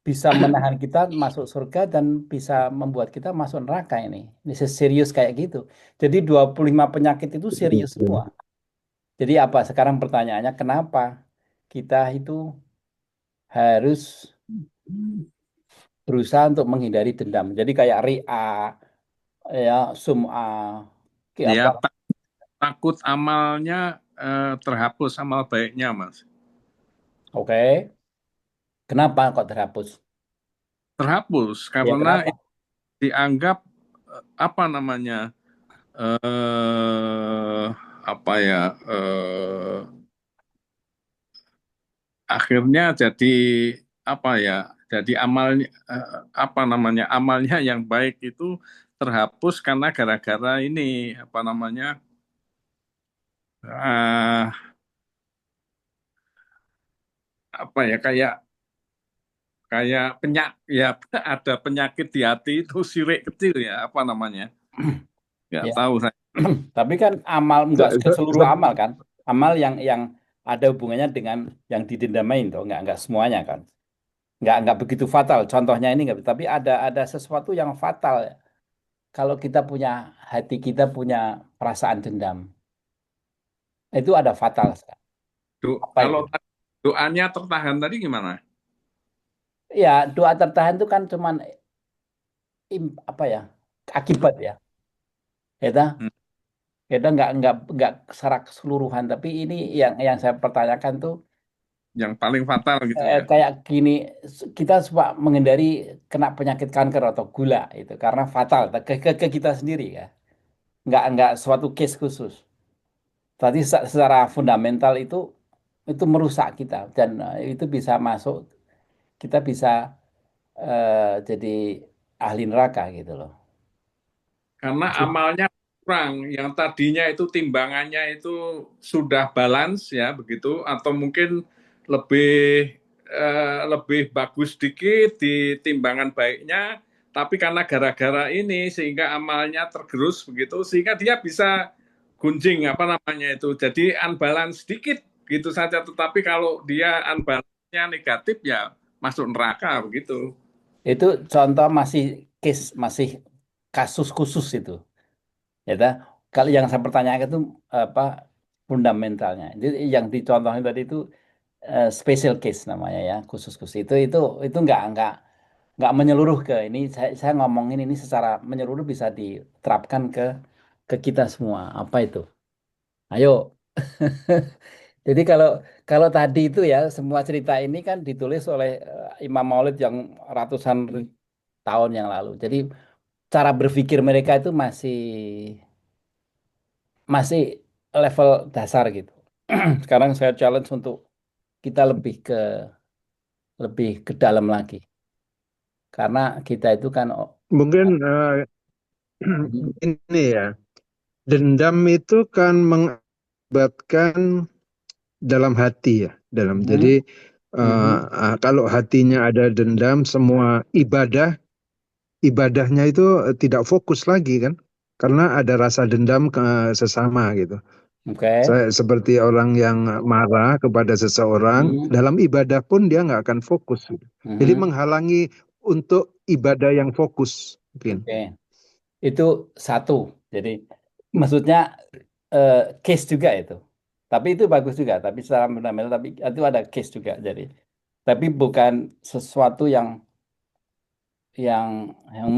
A: bisa menahan kita masuk surga dan bisa membuat kita masuk neraka ini. Ini serius kayak gitu. Jadi 25 penyakit itu serius semua. Jadi apa? Sekarang pertanyaannya kenapa kita itu harus berusaha untuk menghindari dendam. Jadi kayak ria, ya sum'ah,
C: Ya
A: apa?
C: takut amalnya terhapus amal baiknya Mas.
A: Oke. Kenapa kok terhapus?
C: Terhapus
A: Ya
C: karena
A: kenapa?
C: dianggap apa namanya apa ya akhirnya jadi apa ya jadi amalnya apa namanya amalnya yang baik itu terhapus karena gara-gara ini apa namanya ah, apa ya, kayak kayak ya ada penyakit di hati itu sirik kecil ya, apa namanya? Nggak
A: Ya.
C: tahu saya.
A: Tapi kan amal
B: Se-
A: enggak
B: se-
A: seluruh
B: se-
A: amal kan. Amal yang ada hubungannya dengan yang didendamain tuh, enggak semuanya kan. Enggak begitu fatal. Contohnya ini enggak, tapi ada sesuatu yang fatal. Kalau kita punya hati kita punya perasaan dendam, itu ada fatal sekali. Apa
C: Kalau
A: itu?
C: doanya tertahan tadi gimana?
A: Ya, doa tertahan itu kan cuman apa ya? Akibat ya. Kita
C: Hmm,
A: kita nggak secara keseluruhan, tapi ini yang saya pertanyakan tuh
C: yang paling fatal gitu ya.
A: kayak gini, kita suka menghindari kena penyakit kanker atau gula itu karena fatal ke kita sendiri ya, nggak suatu case khusus. Tadi secara fundamental itu merusak kita dan itu bisa masuk, kita bisa jadi ahli neraka gitu loh.
C: Karena amalnya kurang, yang tadinya itu timbangannya itu sudah balance ya begitu, atau mungkin lebih lebih bagus dikit di timbangan baiknya, tapi karena gara-gara ini sehingga amalnya tergerus begitu, sehingga dia bisa gunjing apa namanya itu, jadi unbalance sedikit gitu saja. Tetapi kalau dia unbalance-nya negatif ya masuk neraka begitu.
A: Itu contoh masih kasus khusus itu. Ya, dah. Kalau yang saya pertanyakan itu apa fundamentalnya. Jadi yang dicontohin tadi itu special case namanya ya, khusus-khusus. Itu nggak menyeluruh ke ini. Saya ngomongin ini secara menyeluruh bisa diterapkan ke kita semua. Apa itu? Ayo. Jadi kalau kalau tadi itu ya semua cerita ini kan ditulis oleh Imam Maulid yang ratusan tahun yang lalu. Jadi cara berpikir mereka itu masih level dasar gitu. Sekarang saya challenge untuk kita lebih ke dalam lagi. Karena kita itu kan
B: Mungkin ini ya, dendam itu kan mengakibatkan dalam hati ya,
A: Mhm,
B: jadi
A: mhm,
B: kalau hatinya ada dendam, semua ibadahnya itu tidak fokus lagi kan, karena ada rasa dendam ke sesama gitu.
A: oke,
B: Saya seperti orang yang marah kepada seseorang,
A: mhm,
B: dalam ibadah pun dia nggak akan fokus gitu. Jadi
A: mhm,
B: menghalangi untuk ibadah yang fokus mungkin.
A: oke. Itu satu. Jadi maksudnya case juga itu. Tapi itu bagus juga. Tapi secara fundamental, tapi itu ada case juga. Jadi, tapi bukan sesuatu yang yang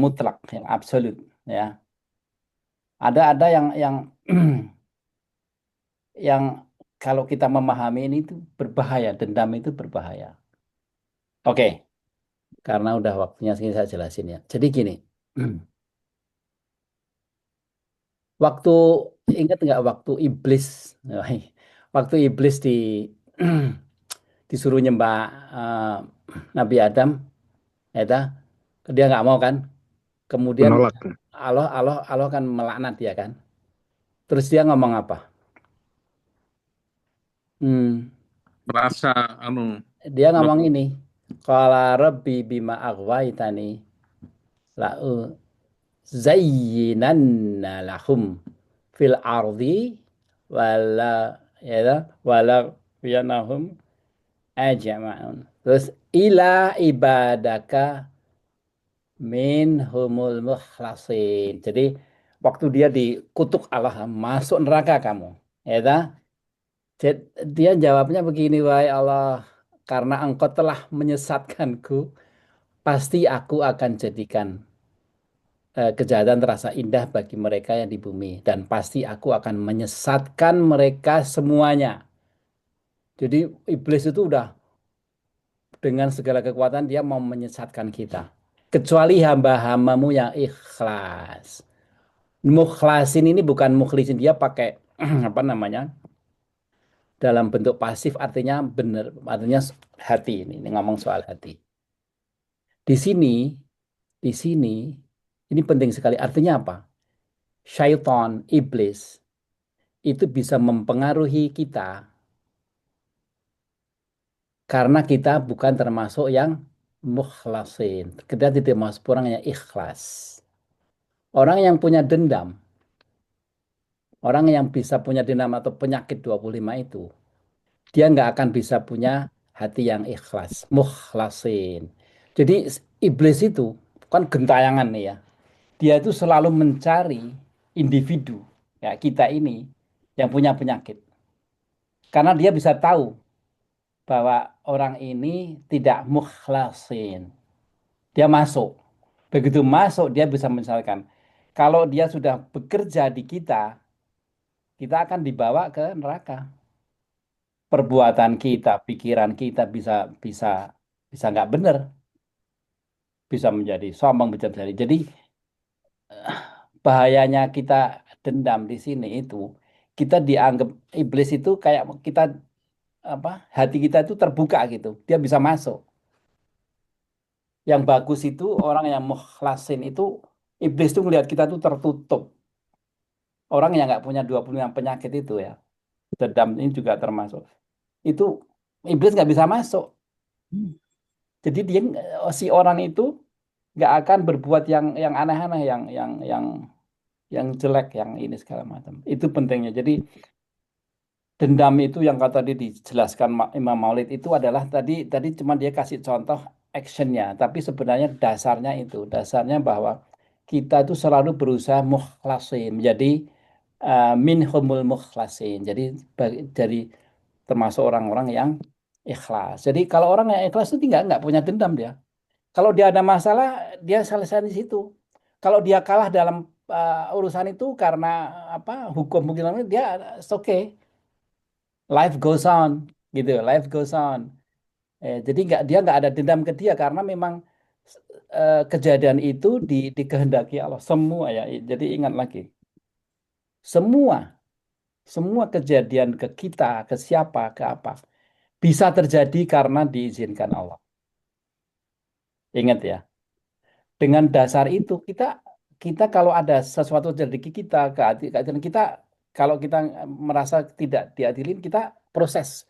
A: mutlak, yang absolut. Ya, ada yang yang kalau kita memahami ini itu berbahaya. Dendam itu berbahaya. Oke, karena udah waktunya segini saya jelasin ya. Jadi gini, waktu ingat nggak waktu iblis, waktu iblis disuruh nyembah eh, Nabi Adam, ya dah, dia nggak mau kan? Kemudian
B: Menolak.
A: Allah kan melaknat dia kan. Terus dia ngomong apa? Hmm,
C: Merasa anu
A: dia
C: le-
A: ngomong ini, qala rabbi bima aghwaytani la'u zayyinanna lahum fil ardi wala ya dah, wala yanahum ajma'un. Terus ila ibadaka minhumul mukhlasin. Jadi waktu dia dikutuk Allah, masuk neraka kamu. Ya dah? Dia jawabnya begini, wahai Allah, karena engkau telah menyesatkanku, pasti aku akan jadikan kejahatan terasa indah bagi mereka yang di bumi. Dan pasti aku akan menyesatkan mereka semuanya. Jadi iblis itu udah dengan segala kekuatan dia mau menyesatkan kita. Kecuali hamba-hambamu yang ikhlas. Mukhlasin ini bukan mukhlisin, dia pakai apa namanya, dalam bentuk pasif, artinya benar, artinya hati. Ini ngomong soal hati. Di sini, di sini ini penting sekali. Artinya apa? Syaitan, iblis itu bisa mempengaruhi kita karena kita bukan termasuk yang mukhlasin. Kita tidak termasuk orang yang ikhlas. Orang yang punya dendam, orang yang bisa punya dendam atau penyakit 25 itu, dia nggak akan bisa punya hati yang ikhlas, mukhlasin. Jadi iblis itu kan gentayangan nih ya. Dia itu selalu mencari individu ya kita ini yang punya penyakit. Karena dia bisa tahu bahwa orang ini tidak mukhlasin. Dia masuk. Begitu masuk dia bisa misalkan kalau dia sudah bekerja di kita, kita akan dibawa ke neraka. Perbuatan kita, pikiran kita bisa bisa bisa nggak benar, bisa menjadi sombong, bisa menjadi. Jadi bahayanya kita dendam di sini itu kita dianggap iblis itu kayak kita apa hati kita itu terbuka gitu, dia bisa masuk. Yang bagus itu orang yang mukhlasin itu iblis itu melihat kita tuh tertutup. Orang yang nggak punya 25 penyakit itu ya, dendam ini juga termasuk. Itu iblis nggak bisa masuk. Jadi dia si orang itu nggak akan berbuat yang aneh-aneh, yang jelek, yang ini segala macam. Itu pentingnya. Jadi dendam itu yang kata tadi dijelaskan Imam Maulid itu adalah tadi tadi cuma dia kasih contoh actionnya, tapi sebenarnya dasarnya bahwa kita itu selalu berusaha mukhlasin, menjadi minhumul mukhlasin. Jadi dari termasuk orang-orang yang ikhlas. Jadi kalau orang yang ikhlas itu nggak punya dendam dia. Kalau dia ada masalah, dia selesai di situ. Kalau dia kalah dalam urusan itu karena apa hukum mungkin dia it's okay, life goes on, gitu, life goes on. Jadi dia nggak ada dendam ke dia karena memang kejadian itu dikehendaki Allah semua ya. Jadi ingat lagi, semua semua kejadian ke kita, ke siapa, ke apa, bisa terjadi karena diizinkan Allah. Ingat ya. Dengan dasar itu kita kita kalau ada sesuatu terjadi ke kita, keadilan kita, kalau kita merasa tidak diadilin, kita proses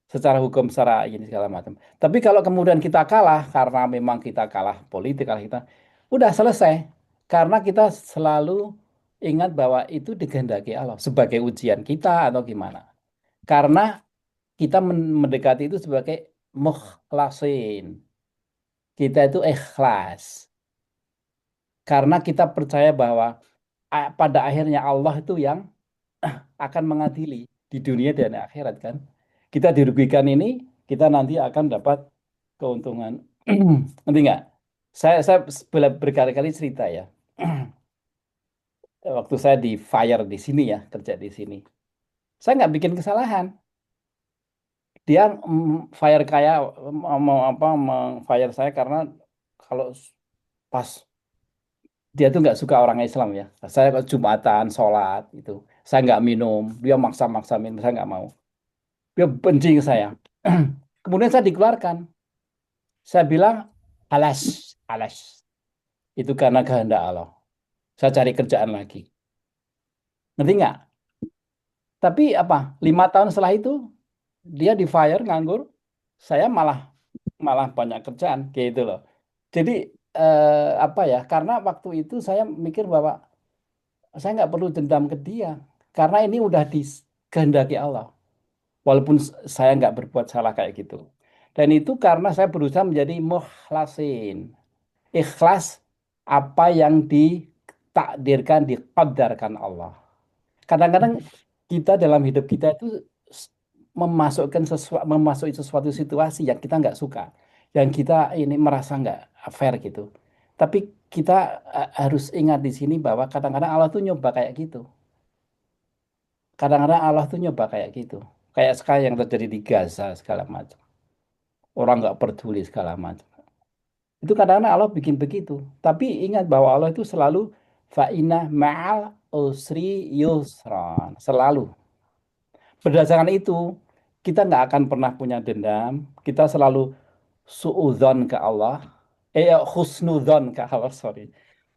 A: secara hukum, secara ini segala macam. Tapi kalau kemudian kita kalah karena memang kita kalah politik, kalah kita udah selesai karena kita selalu ingat bahwa itu dikehendaki Allah sebagai ujian kita atau gimana. Karena kita mendekati itu sebagai mukhlasin. Kita itu ikhlas. Karena kita percaya bahwa pada akhirnya Allah itu yang akan mengadili di dunia dan akhirat kan. Kita dirugikan ini, kita nanti akan dapat keuntungan. Nanti nggak? Saya berkali-kali cerita ya. Waktu saya di fire di sini ya, kerja di sini. Saya nggak bikin kesalahan. Dia fire kayak mau apa, fire saya karena kalau pas dia tuh nggak suka orang Islam ya. Saya kalau Jumatan, sholat itu, saya nggak minum. Dia maksa-maksa minum, saya nggak mau. Dia benci saya. Kemudian saya dikeluarkan. Saya bilang, alas, alas. Itu karena kehendak Allah. Saya cari kerjaan lagi. Ngerti nggak? Tapi apa? 5 tahun setelah itu, dia di fire, nganggur. Saya malah malah banyak kerjaan, gitu loh. Jadi apa ya? Karena waktu itu saya mikir bahwa saya nggak perlu dendam ke dia karena ini udah dikehendaki Allah. Walaupun saya nggak berbuat salah kayak gitu. Dan itu karena saya berusaha menjadi mukhlasin. Ikhlas apa yang ditakdirkan, diqaddarkan Allah. Kadang-kadang kita dalam hidup kita itu memasuki sesuatu situasi yang kita nggak suka, yang kita ini merasa nggak fair gitu. Tapi kita harus ingat di sini bahwa kadang-kadang Allah tuh nyoba kayak gitu. Kadang-kadang Allah tuh nyoba kayak gitu. Kayak sekarang yang terjadi di Gaza segala macam. Orang nggak peduli segala macam. Itu kadang-kadang Allah bikin begitu. Tapi ingat bahwa Allah itu selalu fa'inah ma'al usri yusran. Selalu. Berdasarkan itu, kita nggak akan pernah punya dendam. Kita selalu suudzon ke Allah. Husnudzon ke Allah, sorry.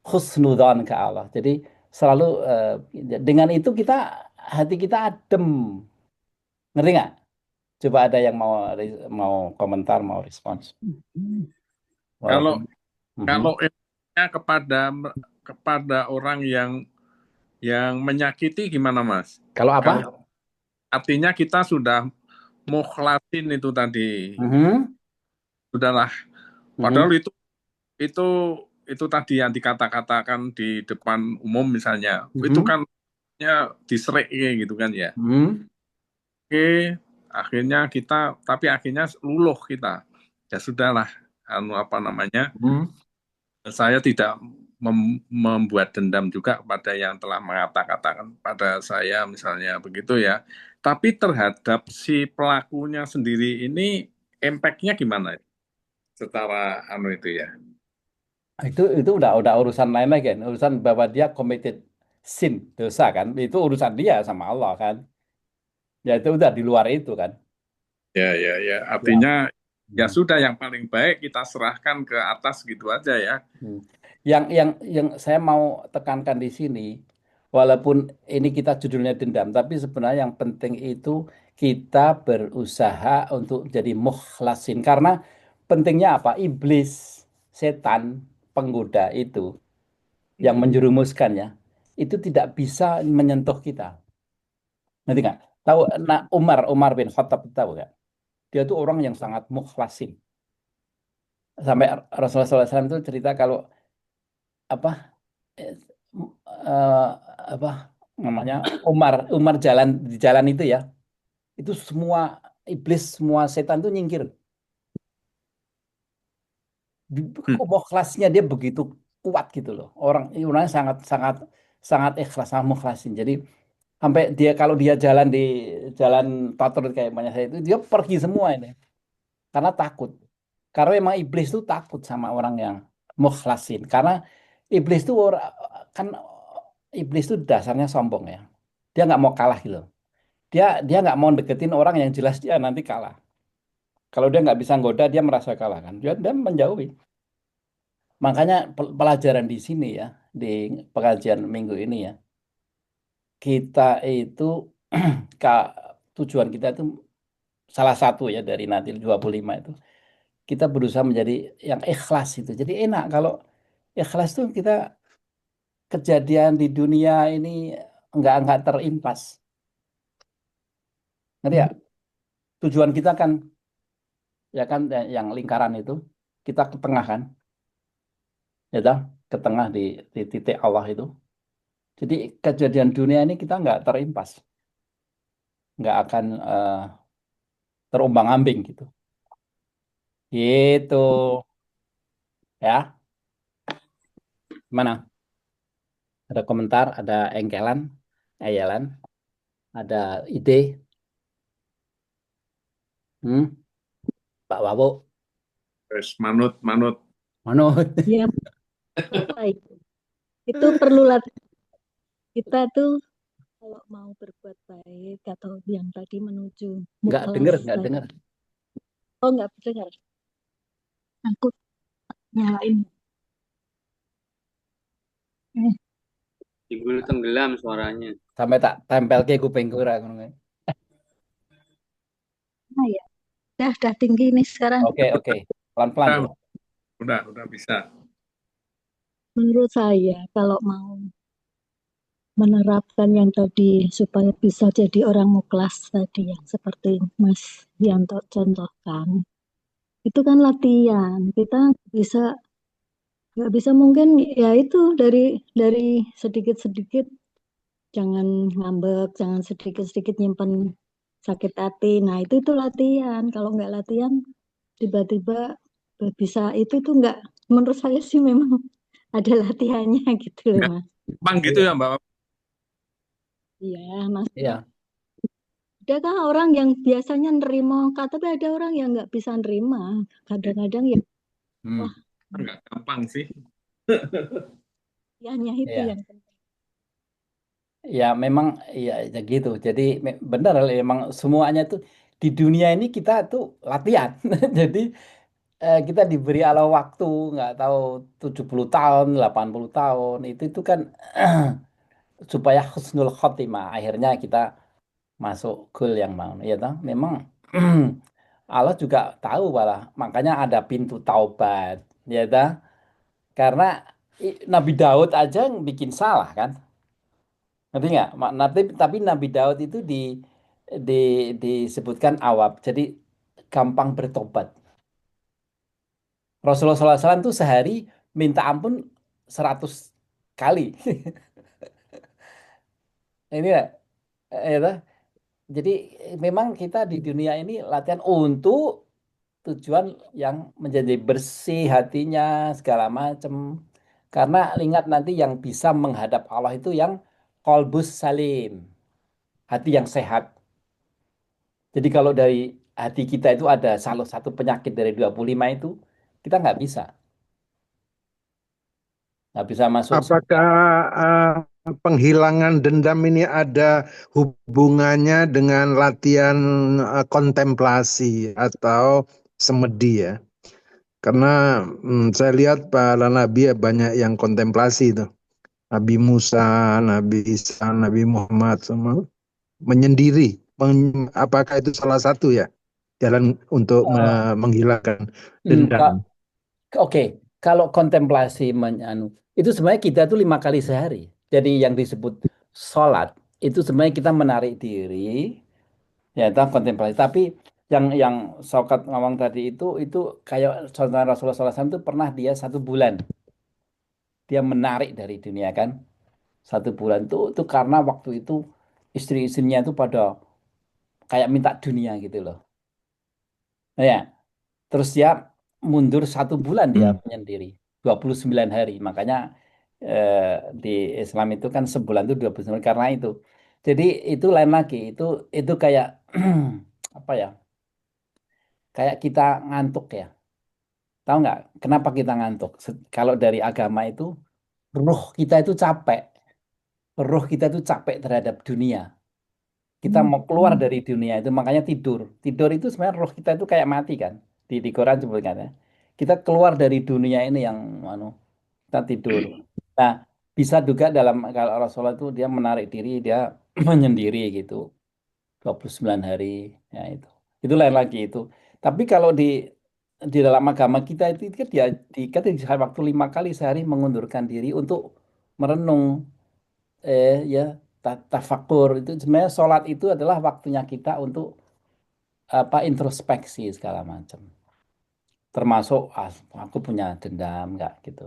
A: Husnudzon ke Allah. Jadi selalu dengan itu kita hati kita adem. Ngerti nggak? Coba ada yang mau komentar, mau respons.
C: Kalau
A: Walaupun
C: kalau
A: Mhm.
C: efeknya kepada orang yang menyakiti gimana, Mas?
A: Kalau apa?
C: Kalau artinya kita sudah mukhlasin itu tadi,
A: Mhm.
C: sudahlah. Padahal
A: Mhm.
C: itu itu tadi yang dikata-katakan di depan umum misalnya, itu
A: Mhm.
C: kan ya diserik gitu kan ya.
A: Mhm.
C: Oke, tapi akhirnya luluh kita. Ya sudahlah, apa namanya?
A: Mhm.
C: Saya tidak membuat dendam juga pada yang telah mengata-katakan pada saya misalnya begitu ya. Tapi terhadap si pelakunya sendiri ini impact-nya gimana secara itu ya?
A: Itu udah urusan lain lagi kan, urusan bahwa dia committed sin, dosa kan, itu urusan dia sama Allah kan, ya itu udah di luar itu kan.
C: Ya, ya, ya.
A: Ya.
C: Artinya ya
A: Hmm.
C: sudah yang paling baik kita serahkan ke atas gitu aja ya.
A: Hmm. Yang saya mau tekankan di sini, walaupun ini kita judulnya dendam, tapi sebenarnya yang penting itu kita berusaha untuk jadi mukhlasin, karena pentingnya apa? Iblis, setan, penggoda itu yang menjerumuskan ya, itu tidak bisa menyentuh kita. Nanti nggak? Tahu, nah, Umar bin Khattab tahu nggak? Dia tuh orang yang sangat mukhlasin. Sampai Rasulullah SAW itu cerita kalau apa eh, eh, apa namanya, Umar jalan di jalan itu ya, itu semua iblis, semua setan tuh nyingkir.
C: Hmm.
A: Mukhlasnya dia begitu kuat gitu loh. Orangnya sangat sangat sangat ikhlas, sangat mukhlasin. Jadi sampai dia kalau dia jalan di jalan favorit kayak banyak saya itu, dia pergi semua ini karena takut. Karena memang iblis itu takut sama orang yang mukhlasin. Karena iblis itu kan iblis itu dasarnya sombong ya. Dia nggak mau kalah gitu. Dia dia nggak mau deketin orang yang jelas dia nanti kalah. Kalau dia nggak bisa goda, dia merasa kalah kan. Dia menjauhi. Makanya pelajaran di sini ya, di pengajian minggu ini ya, kita itu ka- tujuan kita itu salah satu ya dari nanti 25 itu, kita berusaha menjadi yang ikhlas itu. Jadi enak kalau ikhlas tuh kita kejadian di dunia ini nggak terimpas. Ngerti ya? Tujuan kita kan ya kan yang lingkaran itu kita ke tengah kan, ya toh? Ke tengah di titik Allah itu. Jadi kejadian dunia ini kita nggak terimpas, nggak akan terombang-ambing gitu. Gitu ya. Mana? Ada komentar, ada engkelan, ayalan, ada ide, Pak Wawo,
C: Terus manut.
A: Manut.
F: Ya, apa itu? Itu perlu latihan. Kita tuh kalau mau berbuat baik atau yang tadi menuju mukhlas
A: Nggak
F: tadi.
A: denger.
F: Oh, nggak dengar. Aku nyalain. Eh,
E: Timbul tenggelam suaranya.
A: Sampai tak tempel ke kuping kura.
F: nah ya, udah tinggi nih sekarang.
A: Oke. Pelan-pelan ya.
C: Udah bisa.
F: Menurut saya, kalau mau menerapkan yang tadi supaya bisa jadi orang mukhlas tadi yang seperti Mas Yanto contohkan, itu kan latihan. Kita bisa nggak bisa mungkin ya itu dari sedikit-sedikit, jangan ngambek, jangan sedikit-sedikit nyimpen sakit hati. Nah, itu latihan. Kalau nggak latihan, tiba-tiba bisa itu tuh nggak, menurut saya sih memang ada latihannya gitu loh,
C: Enggak
F: Mas.
C: gampang gitu
A: Iya.
C: ya, Mbak.
F: Iya, Mas.
A: Iya.
F: Ada kan orang yang biasanya nerima, tapi ada orang yang nggak bisa nerima. Kadang-kadang ya,
A: Hmm.
F: wah,
C: Enggak gampang sih.
F: latihannya itu
A: Iya.
F: yang penting.
A: Ya memang ya gitu. Jadi benar memang semuanya tuh di dunia ini kita tuh latihan. Jadi kita diberi Allah waktu nggak tahu 70 tahun, 80 tahun itu kan supaya husnul khotimah. Akhirnya kita masuk goal yang mau. Ya toh, memang Allah juga tahu malah, makanya ada pintu taubat. Ya toh, karena Nabi Daud aja yang bikin salah kan. Ngerti nggak? Tapi Nabi Daud itu di disebutkan awab. Jadi gampang bertobat. Rasulullah SAW itu sehari minta ampun 100 kali. Ini ya, ya. Jadi memang kita di dunia ini latihan untuk tujuan yang menjadi bersih hatinya segala macam. Karena ingat nanti yang bisa menghadap Allah itu yang kolbus salim, hati yang sehat. Jadi kalau dari hati kita itu ada salah satu penyakit dari 25 itu, kita nggak bisa masuk surga.
B: Apakah penghilangan dendam ini ada hubungannya dengan latihan kontemplasi atau semedi ya? Karena saya lihat para nabi ya banyak yang kontemplasi itu. Nabi Musa, Nabi Isa, Nabi Muhammad semua menyendiri. Apakah itu salah satu ya jalan untuk
A: Oh,
B: menghilangkan
A: Kak,
B: dendam?
A: oke, kalau kontemplasi itu sebenarnya kita tuh 5 kali sehari. Jadi yang disebut sholat itu sebenarnya kita menarik diri, ya itu kontemplasi. Tapi yang Sokat ngomong tadi itu kayak contoh Rasulullah SAW itu pernah dia 1 bulan dia menarik dari dunia kan. 1 bulan itu karena waktu itu istri-istrinya itu pada kayak minta dunia gitu loh. Nah, ya, terus dia mundur 1 bulan dia
B: Hmm.
A: menyendiri, 29 hari. Makanya eh, di Islam itu kan sebulan itu 29 karena itu. Jadi itu lain lagi, itu kayak apa ya? Kayak kita ngantuk ya. Tahu nggak kenapa kita ngantuk? Kalau dari agama itu ruh kita itu capek. Ruh kita itu capek terhadap dunia. Kita mau keluar dari dunia itu makanya tidur. Tidur itu sebenarnya roh kita itu kayak mati kan. Di Quran sebutkan ya. Kita keluar dari dunia ini yang anu, kita tidur. Nah, bisa juga dalam kalau Rasulullah itu dia menarik diri, dia menyendiri gitu. 29 hari ya itu. Itu lain lagi itu. Tapi kalau di dalam agama kita itu kan dia kita di waktu 5 kali sehari mengundurkan diri untuk merenung ya tafakur itu sebenarnya sholat itu adalah waktunya kita untuk apa introspeksi segala macam termasuk aku punya dendam nggak gitu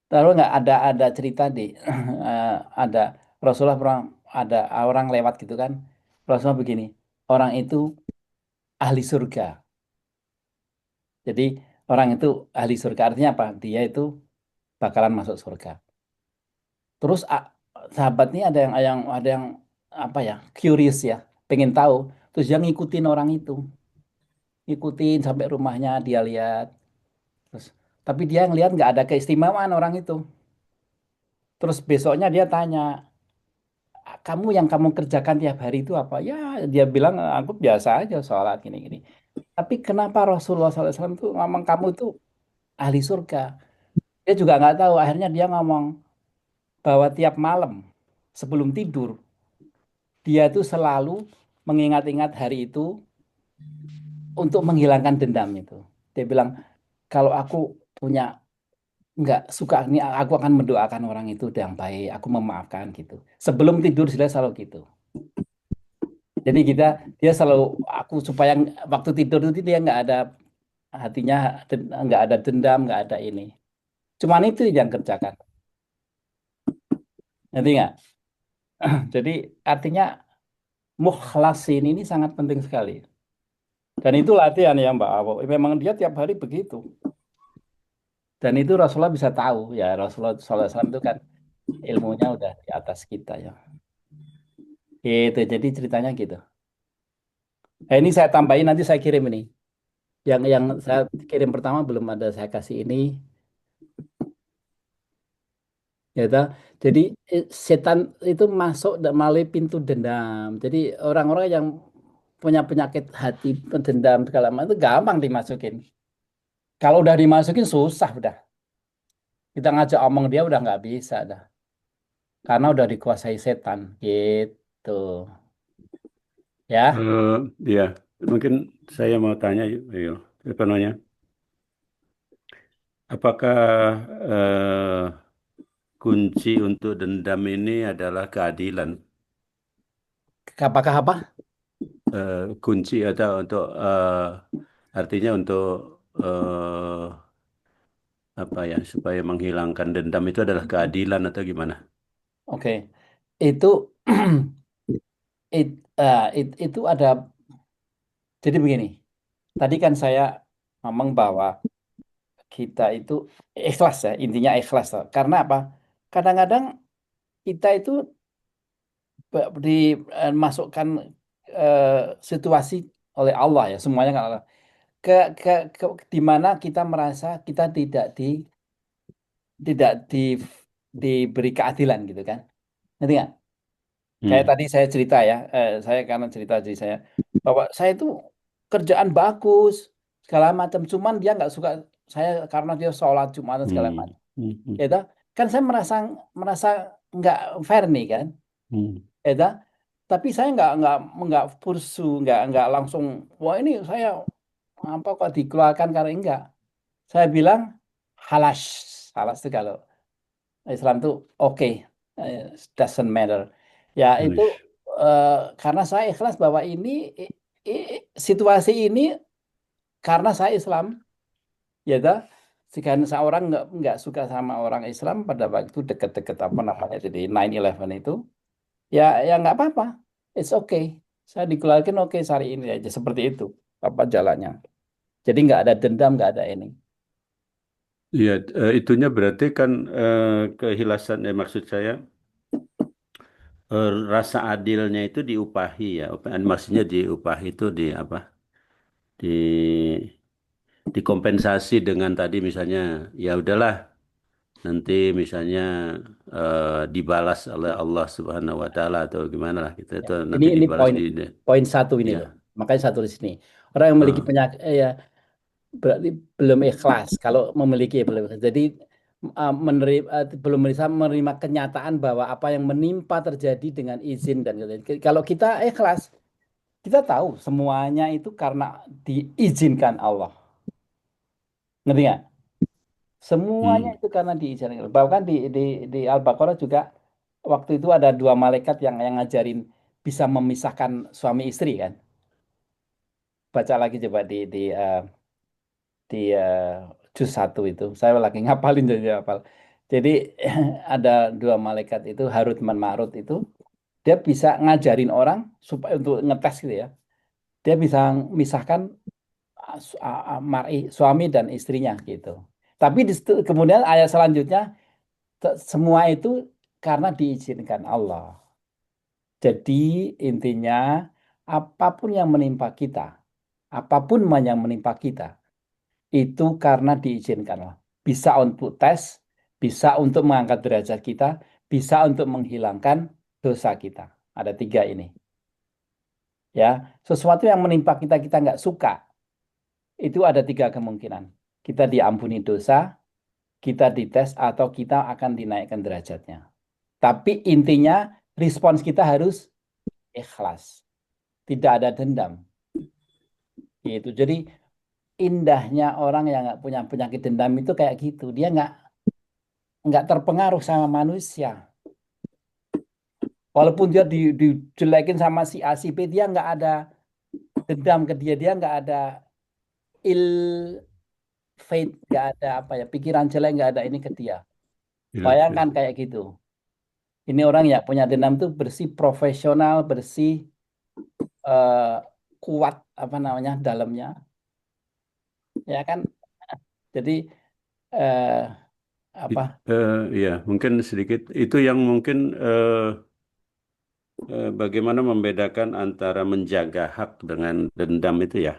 A: terus nggak ada cerita di ada Rasulullah pernah ada orang lewat gitu kan Rasulullah begini orang itu ahli surga jadi orang itu ahli surga artinya apa dia itu bakalan masuk surga terus sahabat ini ada yang apa ya curious ya pengen tahu terus dia ngikutin orang itu ngikutin sampai rumahnya dia lihat terus tapi dia ngelihat nggak ada keistimewaan orang itu terus besoknya dia tanya kamu yang kamu kerjakan tiap hari itu apa ya dia bilang aku biasa aja sholat gini gini tapi kenapa Rasulullah SAW itu ngomong kamu itu ahli surga dia juga nggak tahu akhirnya dia ngomong bahwa tiap malam sebelum tidur dia itu selalu mengingat-ingat hari itu untuk menghilangkan dendam itu dia bilang kalau aku punya nggak suka ini aku akan mendoakan orang itu yang baik aku memaafkan gitu sebelum tidur dia selalu gitu jadi dia selalu aku supaya waktu tidur itu dia nggak ada hatinya nggak ada dendam nggak ada ini cuman itu yang kerjakan nanti nggak jadi artinya mukhlasin ini sangat penting sekali dan itu latihan ya Mbak Awo memang dia tiap hari begitu dan itu Rasulullah bisa tahu ya Rasulullah SAW itu kan ilmunya udah di atas kita ya gitu jadi ceritanya gitu. Ini saya tambahin nanti saya kirim ini. Yang saya kirim pertama belum ada saya kasih ini, ya toh. Jadi setan itu masuk melalui pintu dendam. Jadi orang-orang yang punya penyakit hati, dendam segala macam itu gampang dimasukin. Kalau udah dimasukin susah udah. Kita ngajak omong dia udah nggak bisa dah. karena udah dikuasai setan gitu ya.
D: Ya, mungkin saya mau tanya, yuk, apa namanya? Apakah eh, kunci untuk dendam ini adalah keadilan?
A: Apakah apa?
D: Kunci atau untuk artinya untuk apa ya, supaya menghilangkan dendam itu adalah keadilan atau gimana?
A: Oke, itu itu ada. Jadi begini, tadi kan saya ngomong bahwa kita itu ikhlas ya, intinya ikhlas. Toh. Karena apa? Kadang-kadang kita itu dimasukkan situasi oleh Allah ya, semuanya kan Allah. Ke, ke, di mana kita merasa kita tidak diberi keadilan gitu kan. Ngerti nggak? Kayak
D: Hmm.
A: tadi saya cerita ya, saya karena cerita diri saya bahwa saya itu kerjaan bagus segala macam, cuman dia nggak suka saya karena dia sholat Jumat dan segala
D: Hmm.
A: macam.
D: Hmm. Hmm.
A: Ya toh? Kan saya merasa merasa nggak fair nih kan,
D: Hmm.
A: ya toh? Tapi saya nggak pursu, nggak langsung wah ini saya apa kok dikeluarkan karena enggak. Saya bilang halas, halas itu kalau Islam tuh oke, eh, doesn't matter. Ya itu
D: Uish.
A: eh, karena saya ikhlas bahwa ini situasi ini karena saya Islam, ya dah. Jika seorang nggak suka sama orang Islam pada waktu deket-deket apa namanya jadi 9/11 itu, ya ya nggak apa-apa, it's okay. Saya dikeluarkan oke hari ini aja seperti itu apa jalannya. Jadi nggak ada dendam, nggak ada ini.
D: Iya, itunya berarti kan kehilasan, maksud saya rasa adilnya itu diupahi ya, maksudnya diupahi itu di apa? Di dikompensasi dengan tadi misalnya ya udahlah nanti misalnya dibalas oleh Allah Subhanahu wa taala atau gimana lah kita
A: Ya.
D: itu
A: Ini
D: nanti
A: ini
D: dibalas
A: poin
D: di
A: poin satu ini loh.
D: ya.
A: Makanya satu di sini. Orang yang memiliki
D: eh,
A: penyakit ya berarti belum ikhlas. Kalau memiliki ya belum ikhlas. Jadi menerima belum bisa menerima kenyataan bahwa apa yang menimpa terjadi dengan izin dan gitu. Kalau kita ikhlas, kita tahu semuanya itu karena diizinkan Allah. Ngerti nggak? Semuanya
D: hmm,
A: itu karena diizinkan. Bahkan di Al-Baqarah juga waktu itu ada dua malaikat yang ngajarin bisa memisahkan suami istri kan. Baca lagi coba di juz 1 itu. Saya lagi ngapalin jadi hafal. Jadi ada dua malaikat itu Harut dan Marut itu dia bisa ngajarin orang supaya untuk ngetes gitu ya. Dia bisa misahkan suami dan istrinya gitu. Tapi kemudian ayat selanjutnya semua itu karena diizinkan Allah. Jadi intinya apapun yang menimpa kita, apapun yang menimpa kita itu karena diizinkan Allah. Bisa untuk tes, bisa untuk mengangkat derajat kita, bisa untuk menghilangkan dosa kita. Ada tiga ini. Ya, sesuatu yang menimpa kita kita nggak suka, itu ada tiga kemungkinan. Kita diampuni dosa, kita dites, atau kita akan dinaikkan derajatnya. Tapi intinya respons kita harus ikhlas, tidak ada dendam. Gitu. Jadi indahnya orang yang nggak punya penyakit dendam itu kayak gitu. Dia nggak terpengaruh sama manusia. Walaupun dia dijelekin sama si A, si B, dia nggak ada dendam ke dia, dia nggak ada ill fate, nggak ada apa ya, pikiran jelek, nggak ada ini ke dia.
D: ya,
A: Bayangkan
D: ya.
A: kayak gitu. Ini orang yang punya dendam tuh bersih, profesional, bersih, eh, kuat apa namanya dalamnya, ya kan? Jadi eh, apa?
D: Ya mungkin sedikit itu yang mungkin bagaimana membedakan antara menjaga hak dengan dendam itu ya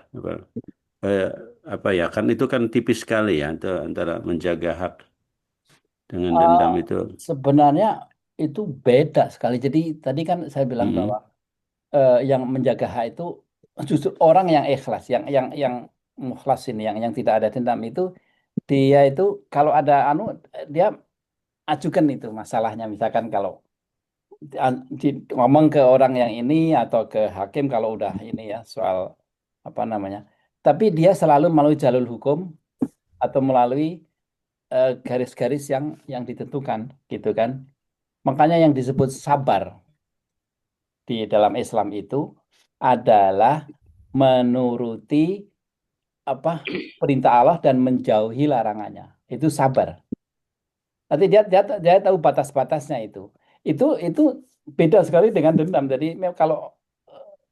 D: eh, apa ya kan itu kan tipis sekali ya antara menjaga hak dengan
A: eh,
D: dendam itu.
A: Sebenarnya itu beda sekali. Jadi tadi kan saya bilang bahwa
D: Mm-mm.
A: yang menjaga hak itu justru orang yang ikhlas, yang mukhlas ini, yang tidak ada dendam itu dia itu kalau ada anu dia ajukan itu masalahnya misalkan kalau ngomong ke orang yang ini atau ke hakim kalau udah ini ya soal apa namanya. Tapi dia selalu melalui jalur hukum atau melalui garis-garis yang ditentukan gitu kan. Makanya yang disebut sabar di dalam Islam itu adalah menuruti apa perintah Allah dan menjauhi larangannya. Itu sabar. Nanti dia tahu batas-batasnya itu. Itu beda sekali dengan dendam. Jadi kalau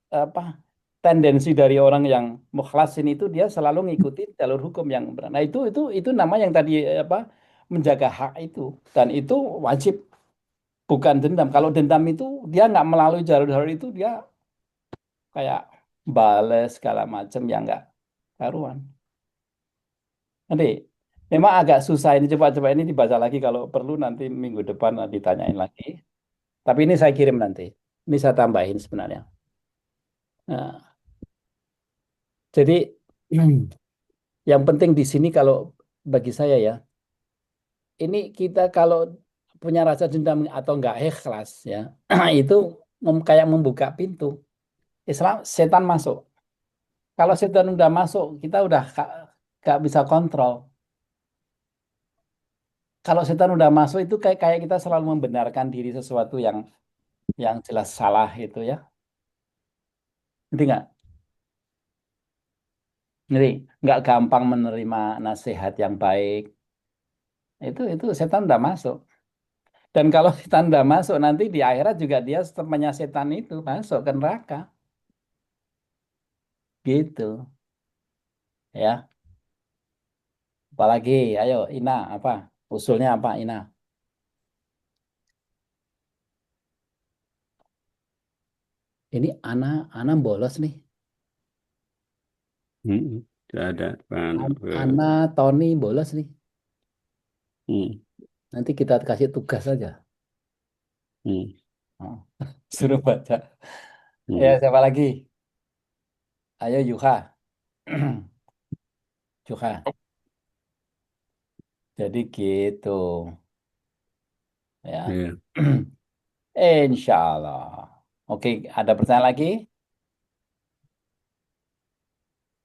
A: apa tendensi dari orang yang mukhlasin itu dia selalu ngikuti jalur hukum yang benar. Nah, itu nama yang tadi apa menjaga hak itu dan itu wajib bukan dendam. Kalau dendam itu dia nggak melalui jalur-jalur itu dia kayak bales segala macam yang nggak karuan. Nanti memang agak susah ini coba-coba ini dibaca lagi kalau perlu nanti minggu depan ditanyain lagi. Tapi ini saya kirim nanti. Ini saya tambahin sebenarnya. Nah, jadi yang penting di sini kalau bagi saya ya, ini kita kalau punya rasa dendam atau nggak ikhlas ya, itu kayak membuka pintu. Islam setan masuk. Kalau setan udah masuk, kita udah nggak bisa kontrol. Kalau setan udah masuk itu kayak kayak kita selalu membenarkan diri sesuatu yang jelas salah itu ya. Ngerti nggak? Jadi nggak gampang menerima nasihat yang baik. Itu setan udah masuk. Dan kalau setan udah masuk nanti di akhirat juga dia temannya setan itu masuk ke neraka. Gitu ya. Apalagi, ayo Ina apa? Usulnya apa Ina? Ini Ana bolos nih.
D: Tidak ada.
A: Ana Tony bolos nih.
D: Hmm,
A: Nanti kita kasih tugas aja.
D: hmm,
A: Oh, suruh baca. Ya,
D: hmm.
A: siapa lagi? Ayo Yuha. Yuha. Jadi gitu. Ya.
D: Iya.
A: Insya Allah. Oke, ada pertanyaan lagi?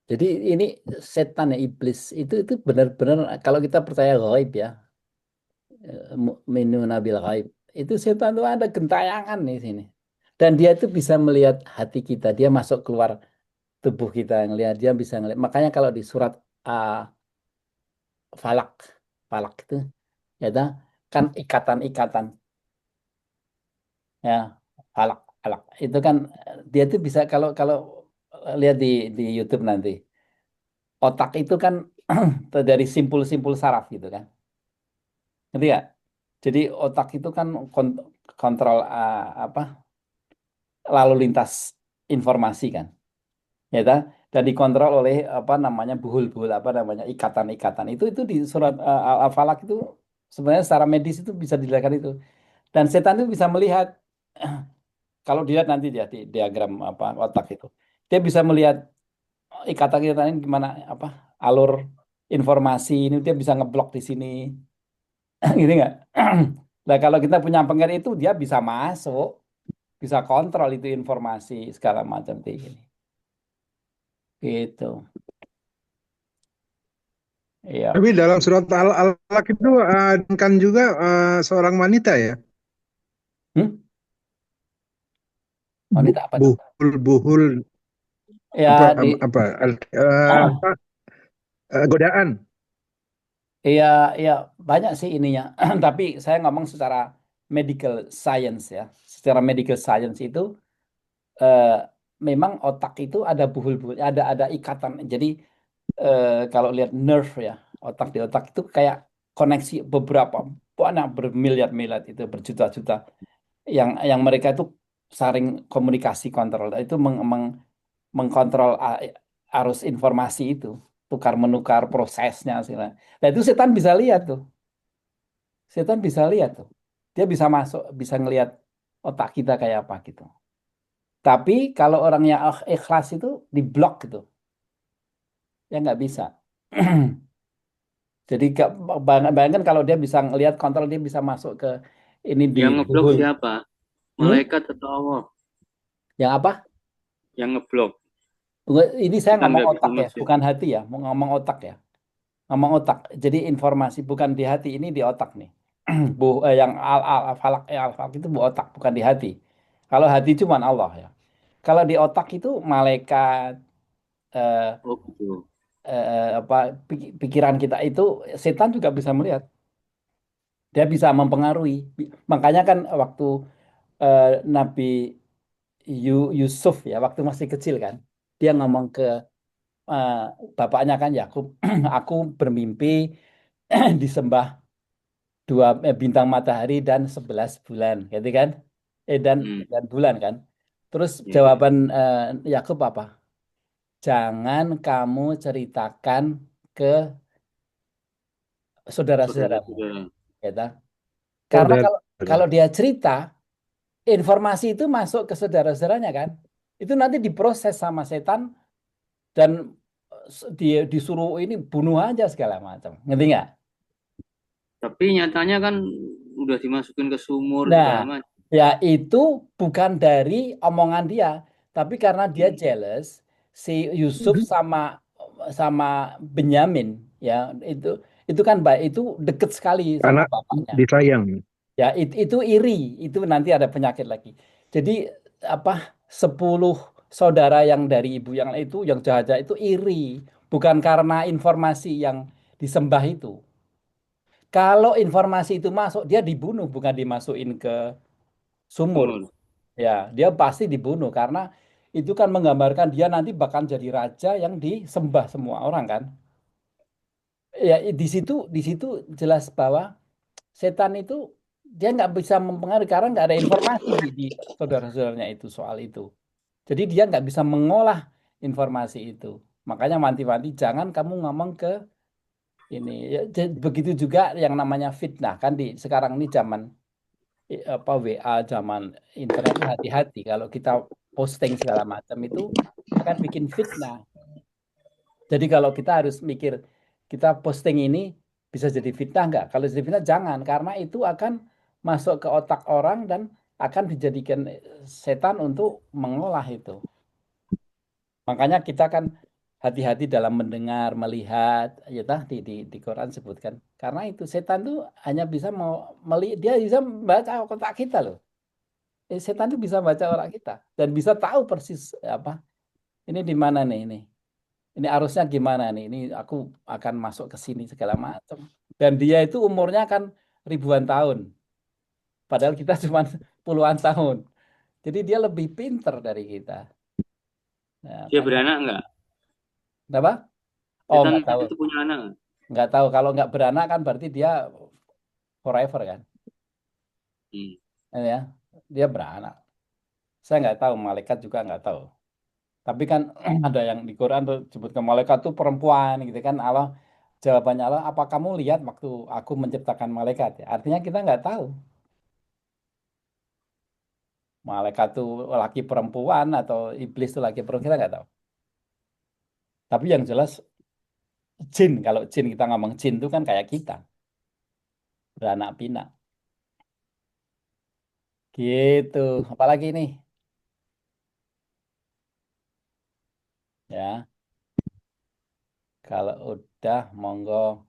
A: Jadi ini setan ya iblis itu benar-benar kalau kita percaya gaib ya, mukminu nabil gaib. Itu setan itu ada gentayangan di sini. Dan dia itu bisa melihat hati kita, dia masuk keluar tubuh kita ngelihat dia bisa ngelihat. Makanya kalau di surat uh, Falak, Falak itu ya dah, kan ikatan-ikatan ya Falak, Falak. Itu kan dia tuh bisa kalau kalau lihat di YouTube nanti. Otak itu kan dari simpul-simpul saraf gitu kan. Ngerti nggak? Jadi otak itu kan kontrol apa lalu lintas informasi kan, ya kan? Dan dikontrol oleh apa namanya buhul-buhul apa namanya ikatan-ikatan itu di surat Al-Falaq itu sebenarnya secara medis itu bisa dilihat itu. Dan setan itu bisa melihat kalau dilihat nanti dia di diagram apa otak itu, dia bisa melihat ikatan-ikatan ini gimana apa alur informasi ini dia bisa ngeblok di sini. Gitu nggak? Nah kalau kita punya pengen itu dia bisa masuk, bisa kontrol itu informasi segala macam kayak gini. Gitu. Iya.
B: Tapi dalam surat Al-Alaq itu kan juga seorang wanita ya,
A: Hmm? Wanita apa tuh?
B: buhul-buhul apa
A: Ya di
B: apa apa, godaan.
A: iya iya banyak sih ininya. Tapi saya ngomong secara medical science ya. Secara medical science itu eh, memang otak itu ada buhul-buhul, ada ikatan. Jadi kalau lihat nerve ya, otak di otak itu kayak koneksi beberapa banyak bermiliar-miliar itu berjuta-juta yang mereka itu saling komunikasi kontrol itu mengkontrol arus informasi itu tukar menukar prosesnya sih. Nah itu setan bisa lihat tuh, setan bisa lihat tuh, dia bisa masuk bisa ngelihat otak kita kayak apa gitu. Tapi kalau orangnya ikhlas itu diblok gitu, ya nggak bisa. Jadi bayangkan kalau dia bisa ngelihat kontrol dia bisa masuk ke ini di
E: Yang ngeblok
A: Google.
E: siapa? Malaikat atau Allah
A: Yang apa?
E: yang ngeblok?
A: Ini saya
E: Kita
A: ngomong
E: nggak bisa
A: otak ya,
E: masuk.
A: bukan hati ya. Mau ngomong otak ya. Ngomong otak. Jadi informasi bukan di hati, ini di otak nih. Yang al falak al falak itu bu otak, bukan di hati. Kalau hati cuma Allah ya. Kalau di otak itu malaikat, eh,
E: Oh gitu.
A: apa pikiran kita itu, setan juga bisa melihat. Dia bisa mempengaruhi. Makanya kan waktu Nabi Yusuf ya, waktu masih kecil kan, dia ngomong ke eh, bapaknya kan Yakub, aku bermimpi disembah bintang matahari dan 11 bulan, gitu kan? Dan
E: Hmm.
A: bulan kan. Terus
E: Ya.
A: jawaban Yakub apa? Jangan kamu ceritakan ke saudara-saudaramu,
E: Saudara-saudara.
A: gitu. Karena
B: Saudara.
A: kalau dia cerita, informasi itu masuk ke saudara-saudaranya kan, itu nanti diproses sama setan dan dia disuruh ini bunuh aja segala macam, ngerti nggak?
E: Tapi nyatanya kan udah dimasukin ke sumur
A: Nah,
E: segala macam.
A: ya itu bukan dari omongan dia, tapi karena dia
E: Hmm.
A: jealous, si Yusuf sama sama Benyamin, ya itu itu kan baik, itu deket sekali sama
B: Karena
A: bapaknya.
B: disayang.
A: Ya itu iri, itu nanti ada penyakit lagi. Jadi apa 10 saudara yang dari ibu yang itu yang jahat-jahat itu iri, bukan karena informasi yang disembah itu. Kalau informasi itu masuk, dia dibunuh, bukan dimasukin ke sumur.
E: Sumur.
A: Ya, dia pasti dibunuh karena itu kan menggambarkan dia nanti bakal jadi raja yang disembah semua orang kan. Ya, di situ jelas bahwa setan itu dia nggak bisa mempengaruhi karena nggak ada informasi di saudara-saudaranya itu soal itu. Jadi dia nggak bisa mengolah informasi itu. Makanya wanti-wanti jangan kamu ngomong ke ini. Ya, begitu juga yang namanya fitnah kan di sekarang ini zaman apa WA, zaman internet itu hati-hati kalau kita posting segala macam itu akan bikin fitnah. Jadi kalau kita harus mikir kita posting ini bisa jadi fitnah nggak? Kalau jadi fitnah jangan karena itu akan masuk ke otak orang dan akan dijadikan setan untuk mengolah itu. Makanya kita kan hati-hati dalam mendengar, melihat, ya tah di Quran sebutkan. Karena itu setan tuh hanya bisa mau dia bisa membaca otak kita loh. Setan tuh bisa baca otak kita dan bisa tahu persis apa ini di mana nih ini. Ini arusnya gimana nih? Ini aku akan masuk ke sini segala macam. Dan dia itu umurnya kan ribuan tahun. Padahal kita cuma puluhan tahun. Jadi dia lebih pinter dari kita. Nah,
E: Dia
A: makanya,
E: beranak nggak?
A: apa? Oh,
E: Setan
A: nggak tahu.
E: itu punya anak nggak?
A: Nggak tahu. Kalau nggak beranak kan berarti dia forever kan.
E: Hmm.
A: Ya, dia beranak. Saya nggak tahu. Malaikat juga nggak tahu. Tapi kan ada yang di Quran tuh sebutkan malaikat tuh perempuan gitu kan. Allah jawabannya Allah, apa kamu lihat waktu aku menciptakan malaikat? Ya, artinya kita nggak tahu. Malaikat itu laki perempuan atau iblis itu laki perempuan kita nggak tahu. Tapi yang jelas jin, kalau jin kita ngomong jin itu kan kayak kita, beranak pinak. Gitu. Apalagi nih? Ya, kalau udah monggo.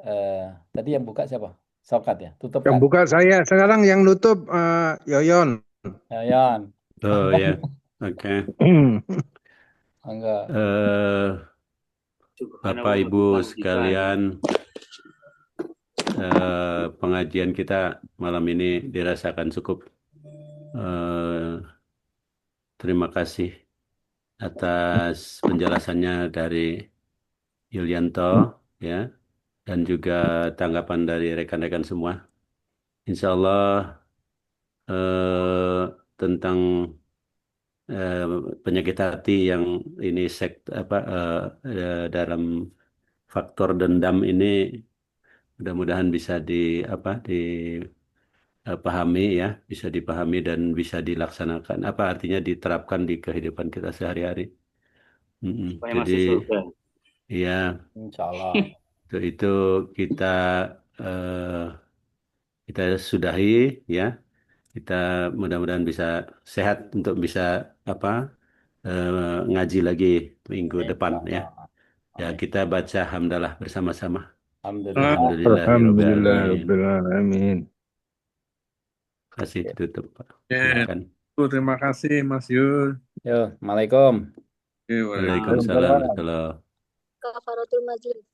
A: eh Tadi yang buka siapa? Sokat ya, tutup
B: Yang
A: kan?
B: buka saya. Sekarang yang nutup Yoyon.
A: Ya, Yon.
D: Oh ya, oke.
A: Monggo.
D: Eh, Bapak
E: Subhanallah
D: Ibu
E: bihamdika.
D: sekalian, pengajian kita malam ini dirasakan cukup. Eh, Terima kasih atas penjelasannya dari Yulianto, ya, dan juga tanggapan dari rekan-rekan semua. Insya Allah tentang eh, penyakit hati yang ini dalam faktor dendam ini mudah-mudahan bisa dipahami, ya, bisa dipahami dan bisa dilaksanakan. Apa artinya diterapkan di kehidupan kita sehari-hari.
E: Supaya
D: Jadi
E: masuk surga.
D: ya,
A: Insya Allah.
D: itu kita eh, kita sudahi, ya. Kita mudah-mudahan bisa sehat untuk bisa apa ngaji lagi minggu depan ya. Ya
A: Amin.
D: kita baca hamdalah bersama-sama.
A: Alhamdulillah.
B: Alhamdulillah
D: Alhamdulillahirobbilalamin.
B: Rabbil Alamin.
D: Kasih ditutup Pak.
C: Ya,
D: Silakan.
C: terima kasih Mas Yul.
A: Yo, Assalamualaikum.
C: Ya,
D: Waalaikumsalam warahmatullahi wabarakatuh.
F: Kafaratul majlis.